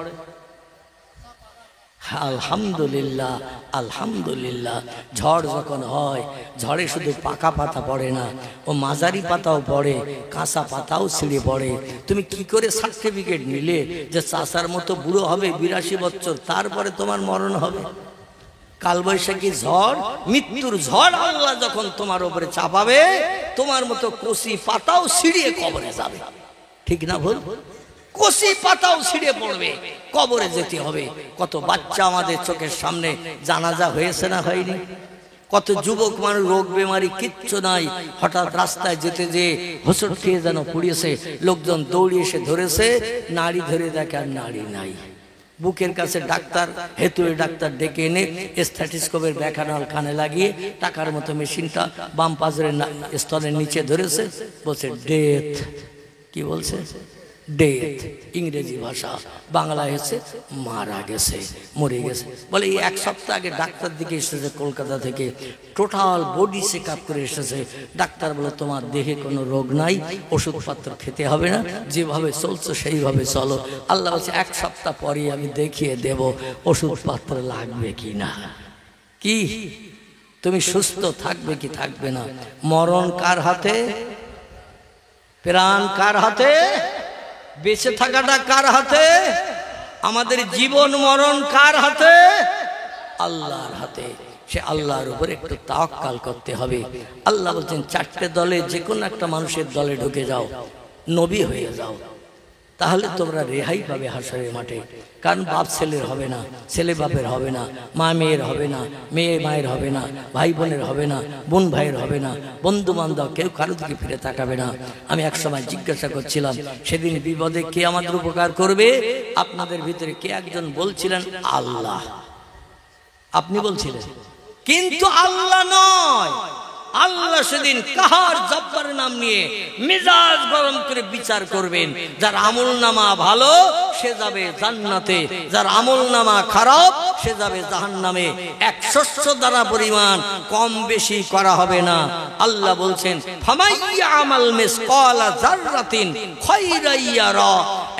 আলহামদুলিল্লাহ, আলহামদুলিল্লাহ। ঝড় যখন হয়, ঝড়ে শুধু পাকা পাতা পড়ে না, ও মাঝারি পাতাও পড়ে, কাঁচা পাতাও ছিঁড়ে পড়ে। তুমি কি করে সার্টিফিকেট নিলে যে চাচার মতো বুড়ো হবে 82 বছর, তারপরে তোমার মরণ হবে? কালবৈশাখী ঝড়, মৃত্যুর ঝড় আল্লাহ যখন তোমার উপরে চাপাবে, তোমার মতো কচি পাতাও ছিঁড়িয়ে কবরে যাবে। ঠিক না ভুল? কচি পাতাও ছিঁড়ে পড়বে, কবরে যেতে হবে। কত বাচ্চা আমাদের চোখের সামনে জানাজা হয়েছে না হয়নি? কত যুবক মানুষ রোগ বেমারি কিচ্ছু নাই, হঠাৎ রাস্তায় যেতে যে হোঁচট খেয়ে যেন পড়িয়েছে, লোকজন দৌড়িয়ে এসে ধরেছে, নাড়ি ধরে দেখে আর নাড়ি নাই। বুকের কাছে ডাক্তার, হেতুয়ে ডাক্তার ডেকে এনে স্ট্যাথোস্কোপের ব্যাখানাল কানে লাগিয়ে টাকার মতো মেশিনটা বাম পাজরের স্তনের নিচে ধরেছে, বলছে ডেথ। কি বলছে? ডেথ। ইংরেজি ভাষা, বাংলা হচ্ছে মারা গেছে, মরে গেছে। বলে এই 1 সপ্তাহ আগে ডাক্তার দিকে এসেছে কলকাতা থেকে, টোটাল বডি চেক আপ করে এসেছে। ডাক্তার বলে তোমার দেহে কোনো রোগ নাই, ওষুধপত্র খেতে হবে না, যেভাবে চলছো সেইভাবে চলো। আল্লাহ বলছে 1 সপ্তাহ পরে আমি দেখিয়ে দেব ওষুধপত্র লাগবে কি না। কি তুমি সুস্থ থাকবে কি থাকবে না? মরণ কার হাতে? প্রাণ কার হাতে? বেঁচে থাকাটা কার হাতে? আমাদের জীবন মরণ কার হাতে? আল্লাহর হাতে। সে আল্লাহর উপর একটু তাওয়াক্কাল করতে হবে। আল্লাহ বলছেন চারটে দলে যে কোনো একটা মানুষের দলে ঢুকে যাও, নবী হয়ে যাও, তাহলে তোমরা রেহাই পাবে হাসরের মাঠে। কারণ বাপ ছেলের হবে না, ছেলে বাপের হবে না, মা মেয়ের হবে না, মেয়ে মায়ের হবে না, ভাই বোনের হবে না, বোন ভাইয়ের হবে না, বন্ধু বান্ধব কেউ কারো দিকে ফিরে তাকাবে না। আমি এক সময় জিজ্ঞাসা করছিলাম, সেদিন বিপদে কে আমাদের উপকার করবে? আপনাদের ভিতরে কে একজন বলছিলেন আল্লাহ। আপনি বলছিলেন, কিন্তু আল্লাহ নয়। আল্লাহ সেদিন কাহার জব্বারের নাম নিয়ে মেজাজ গরম করে বিচার করবেন। যার আমল নামা ভালো সে যাবে জান্নাতে, যার আমল নামা খারাপ সে যাবে জাহান্নামে। এক শস্য দ্বারা পরিমাণ কম বেশি করা হবে না। আল্লাহ বলছেন ফামাইয়া আমাল মিসকালা যাররাতিন খায়রান ইয়ারা।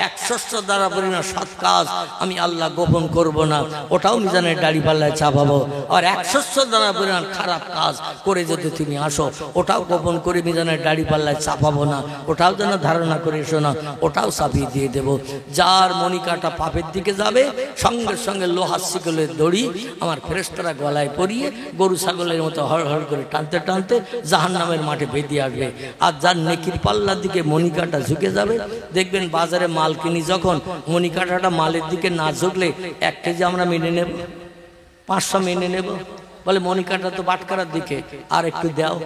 এক শস্য দ্বারা পরিমাণ সৎ কাজ আমি আল্লাহ গোপন করব না, ওটাও মিজানের দাড়ি পাল্লায় চাপাবো। আর এক শস্য দ্বারা পরিমাণ খারাপ কাজ করে যদি তুমি আসো, ওটাও গোপন করে মিজানের দাড়ি পাল্লায় চাপাবো না, ওটাও যেন ধারণা করে এসো না, ওটাও চাপিয়ে দিয়ে দেবো। যার মনিকাটা পাপের দিকে যাবে, সঙ্গে সঙ্গে লোহার শিকলের দড়ি আমার ফেরেশতারা গলায় পরিয়ে গরু ছাগলের মতো হড় হড় করে টানতে টানতে জাহান্নামের মাঠে বেঁধে আসবে। আর যার নেকির পাল্লার দিকে মনিকাটা ঝুঁকে যাবে, দেখবেন বাজারে মাল কিনি যখন মনিকাটাটা মালের দিকে না ঝুঁকলে 1 কেজি আমরা মেনে নেব, 500 মেনে নেব। বলে মনিকাটা তো বাটকারার দিকে, আর একটু দাও,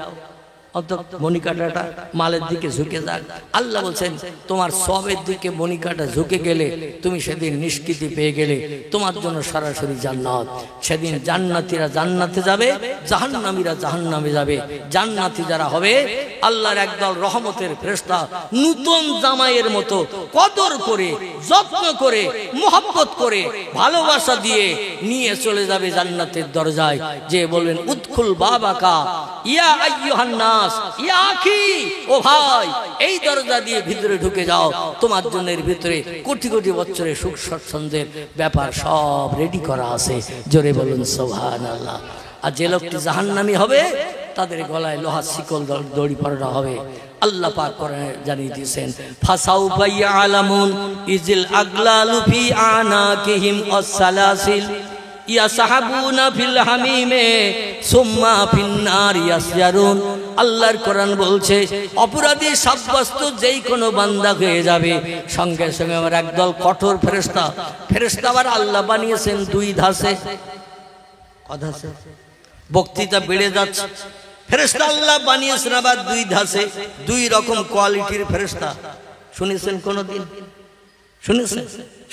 অত মনিকাটাটা মালের দিকে ঝুঁকে যাক। আল্লাহ বলছেন তোমার সবের দিকে মনিকাটা ঝুঁকে গেলে তুমি সেদিন নিষ্কৃতি পেয়ে গেলে, তোমার জন্য সরাসরি জান্নাত। সেদিন জান্নাতীরা জান্নাতে যাবে, জাহান্নামীরা জাহান্নামে যাবে। জান্নাতি যারা হবে আল্লাহর একদল রহমতের ফেরেশতা নূতন জামাইয়ের মতো কদর করে, যত্ন করে, মোহাব্বত করে, ভালোবাসা দিয়ে নিয়ে চলে যাবে জান্নাতের দরজায়। যে বলবেন উদখুল বাবাকা ইয়া আইয়ুহান নাস ইয়া আখি, ও ভাই এই দরজা দিয়ে ভিতরে ঢুকে যাও, তোমার জন্য এর ভিতরে কোটি কোটি বছরের সুখ স্বচ্ছন্দের ব্যাপার সব রেডি করা আছে। জোরে বলুন সুবহানাল্লাহ। আর যে লোকটি জাহান্নামী হবে তাদের গলায় লোহার শিকল দড়ি পরানো হবে। আল্লাহ পাক কোরআনে জানিয়ে দিয়েছেন ফাসাউফা ইয়ালামুন ইজিল আগলালু ফি আনাকিহিম ওয়াসসালাসিল ইয়াসহাবুনা ফিল হামিমে সুম্মা ফিন্নার ইয়াসজারুন। আল্লাহর কোরআন বলছে অপরাধী সাব্যস্ত যেই কোনো বান্দা হয়ে যাবে, সঙ্গে সঙ্গে আমার একদল কঠোর ফেরেশতা, ফেরেশতা আবার আল্লাহ বানিয়েছেন 2 ধাসে। অধাসে বক্তৃতা বেড়ে যাচ্ছে, ফেরেশতা আল্লাহ বানিয়েছেন আবার 2 ধাসে, 2 রকম কোয়ালিটির ফেরেশতা। শুনেছেন কোনদিন? শুনেছেন?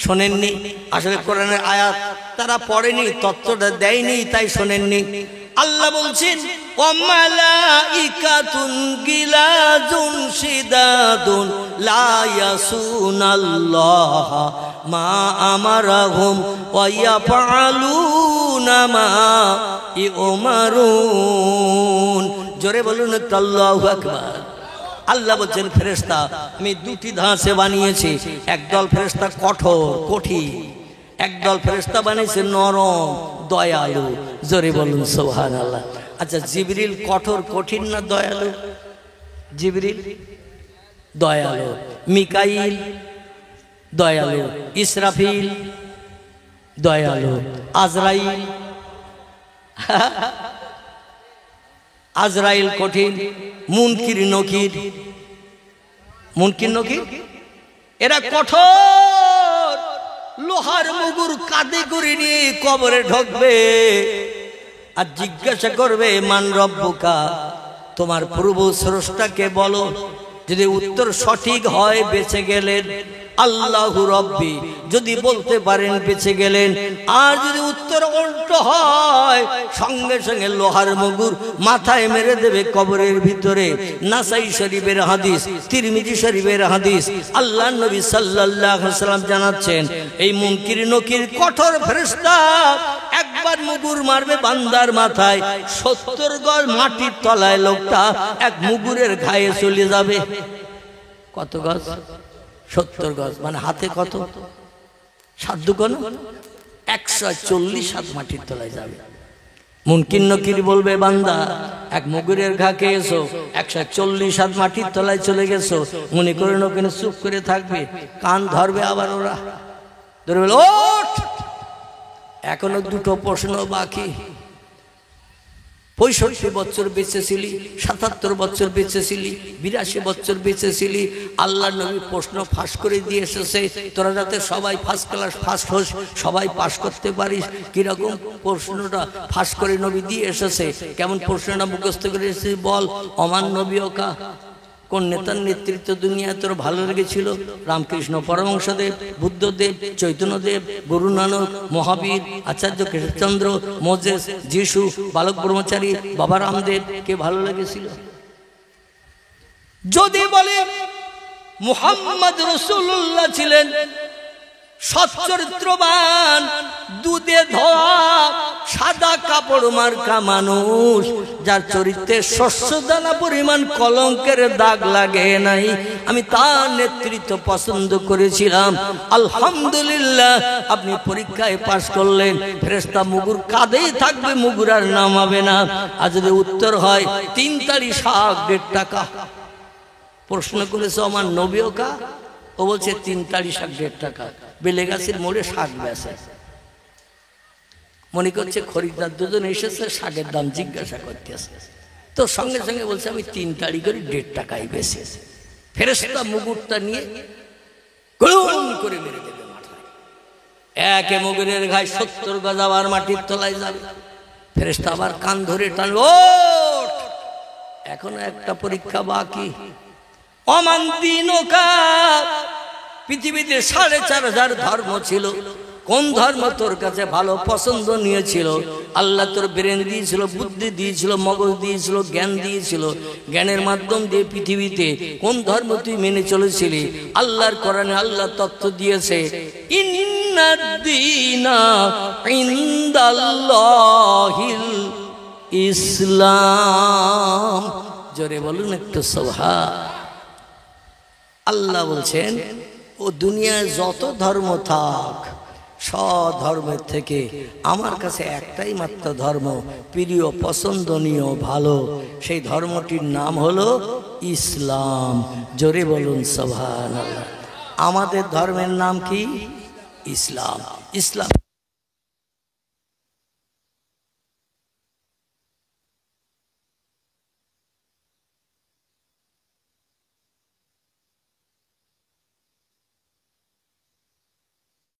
শোনেননি? আসলে কোরআনের আয়াত তারা পড়েনি, তত্ত্বটা দেয়নি, তাই শোনেননি। আল্লাহ বলছেন ওয়ামালাইকাতুন গিলাজুন শিদাদুন লা ইয়াসুনাল্লাহ মা আমারাহুম ওয়া ইয়াফআলুনা মা ইউমারুন। জোরে বলুন আল্লাহু আকবার। আল্লাহ বলছেন ফেরেশতা আমি 2টি ধাঁচে বানিয়েছি, একদল ফেরেশতা কঠোর কঠিন, একদল ফেরেশতা বানিয়েছে নরম দয়ালু। জোরে বলুন সুবহানাল্লাহ। আচ্ছা জিবরিল কঠোর কঠিন না দয়ালু? জিবরিল দয়ালু, মিকাইল দয়ালু, ইসরাফিল দয়ালু, আজরাইল আজরাইল কঠিন, মুনকির নকির, মুনকির নকির এরা কঠোর, লোহার মুগুর কাঁধে করে নিয়ে কবরে ঢুকবে আর জিজ্ঞাসা করবে মান রব্বুকা, তোমার প্রভু স্রষ্টাকে বলো। যদি উত্তর সঠিক হয় বেঁচে গেলেন, আল্লাহু রব্বি যদি বলতে পারেন বেঁচে গেলেন। আর যদি উত্তর উল্টো হয় সঙ্গে সঙ্গে লোহার মুগুর মাথায় মেরে দেবে কবরের ভিতরে। নাসাই শরীফের হাদিস, তিরমিজি শরীফের হাদিস। আল্লাহর নবী সাল্লাল্লাহু আলাইহি ওয়াসাল্লাম জানাচ্ছেন এই মুনকির নকির কঠোর ফেরেশতা একবার মুগুর মারবে বান্দার মাথায়, 70 গজ মাটির তলায় লোকটা এক মুগুরের ঘায়ে চলে যাবে। কত গজ? 70 গজ, মানে হাতে কত? সাধ্য কোন 140 হাত মাটির তলায় যাবে। মুনকির নকির বলবে বান্দা এক মুগুরের ঘা খেয়েছো, 140 হাত মাটির তলায় চলে গেছো, মনে করে ওখানে চুপ করে থাকবে? কান ধরবে আবার ওরা, ধরে বলে ওঠ, এখনো দুটো প্রশ্ন বাকি। 65 বছর বেঁচেছিলি, 77 বছর বেঁচেছিলি, 82 বছর বেঁচেছিলি, আল্লাহ নবী প্রশ্ন ফাঁস করে দিয়ে এসেছে, তোরা যাতে সবাই ফার্স্ট ক্লাস ফার্স্ট হোস, সবাই পাস করতে পারিস। কিরকম প্রশ্নটা ফাঁস করে নবী দিয়ে এসেছে, কেমন প্রশ্নটা মুখস্থ করে এসেছে বল। অমান নবীও কা, কোন নেতার নেতৃত্ব দুনিয়া তোর ভালো লেগেছিল? রামকৃষ্ণ পরমহংসদেব, বুদ্ধদেব, চৈতন্যদেব, গুরু নানক, মহাবীর, আচার্য কেশবচন্দ্র, মোজেস, যিশু, বালক ব্রহ্মচারী, বাবা রামদেব, কে ভালো লেগেছিল? যদি বলে মুহাম্মদ রাসূলুল্লাহ ছিলেন সচ্চরিত্রবান, দুধে ধোয়া সাদা কাপড় মার্কা মানুষ, যার চরিত্রে শস্য দানা পরিমাণ কলঙ্কের দাগ লাগে নাই, আমি তার নেতৃত্ব পছন্দ করেছিলাম। আলহামদুলিল্লাহ, আপনি পরীক্ষায় পাশ করলেন, ফেরেশতা মুগুর কাঁধেই থাকবে, মুগুর আর নামাবে না। আর যদি উত্তর হয় 3 তারি শাক 1.5 টাকা, প্রশ্ন করেছে আমার নবীও কা, ও বলছে 3 তারি শাক 1.5 টাকা, বেলে গাছের মোড়ে শাক বেচে, মনে করছে খরিদ্দার দুজন এসেছে, শাকের দাম জিজ্ঞাসা করতেছে, তো সঙ্গে সঙ্গে বলছে আমি 3 তারি করে 1.5 টাকায় বেচে। ফেরেশতা মুগুরটা নিয়ে গলুন করে মেরে দেবে মাথায়, একে মুগুরের গায়ে 70 গজ আবার মাটির তলায় যাবে। ফেরেশতা আবার কান ধরে টানবে, ওঠ, এখনো একটা পরীক্ষা বাকি। অমান দিনকা, পৃথিবীতে 4,500 ধর্ম ছিল, কোন ধর্ম তোর কাছে ভালো পছন্দ নিয়েছিল? আল্লাহ তোর ব্রেন দিয়েছিল, বুদ্ধি দিয়েছিল, মগজ দিয়েছিল, জ্ঞান দিয়েছিল, জ্ঞানের মাধ্যম দিয়ে পৃথিবীতে কোন ধর্ম তুই মেনে চলেছিলি? আল্লাহর কোরআনে আল্লাহ তথ্য দিয়েছে, ইন্নাদ-দীনা ইনদাল্লাহিল ইসলাম। জোরে বলুন একটু সুবহান। আল্লাহ বলছেন, ও দুনিয়ায় যত ধর্ম থাক, সব ধর্মের থেকে আমার কাছে একটাই মাত্র ধর্ম প্রিয়, পছন্দনীয়, ভালো, সেই ধর্মটির নাম হলো ইসলাম। জোরে বলুন সুবহানাল্লাহ। আমাদের ধর্মের নাম কি? ইসলাম। ইসলাম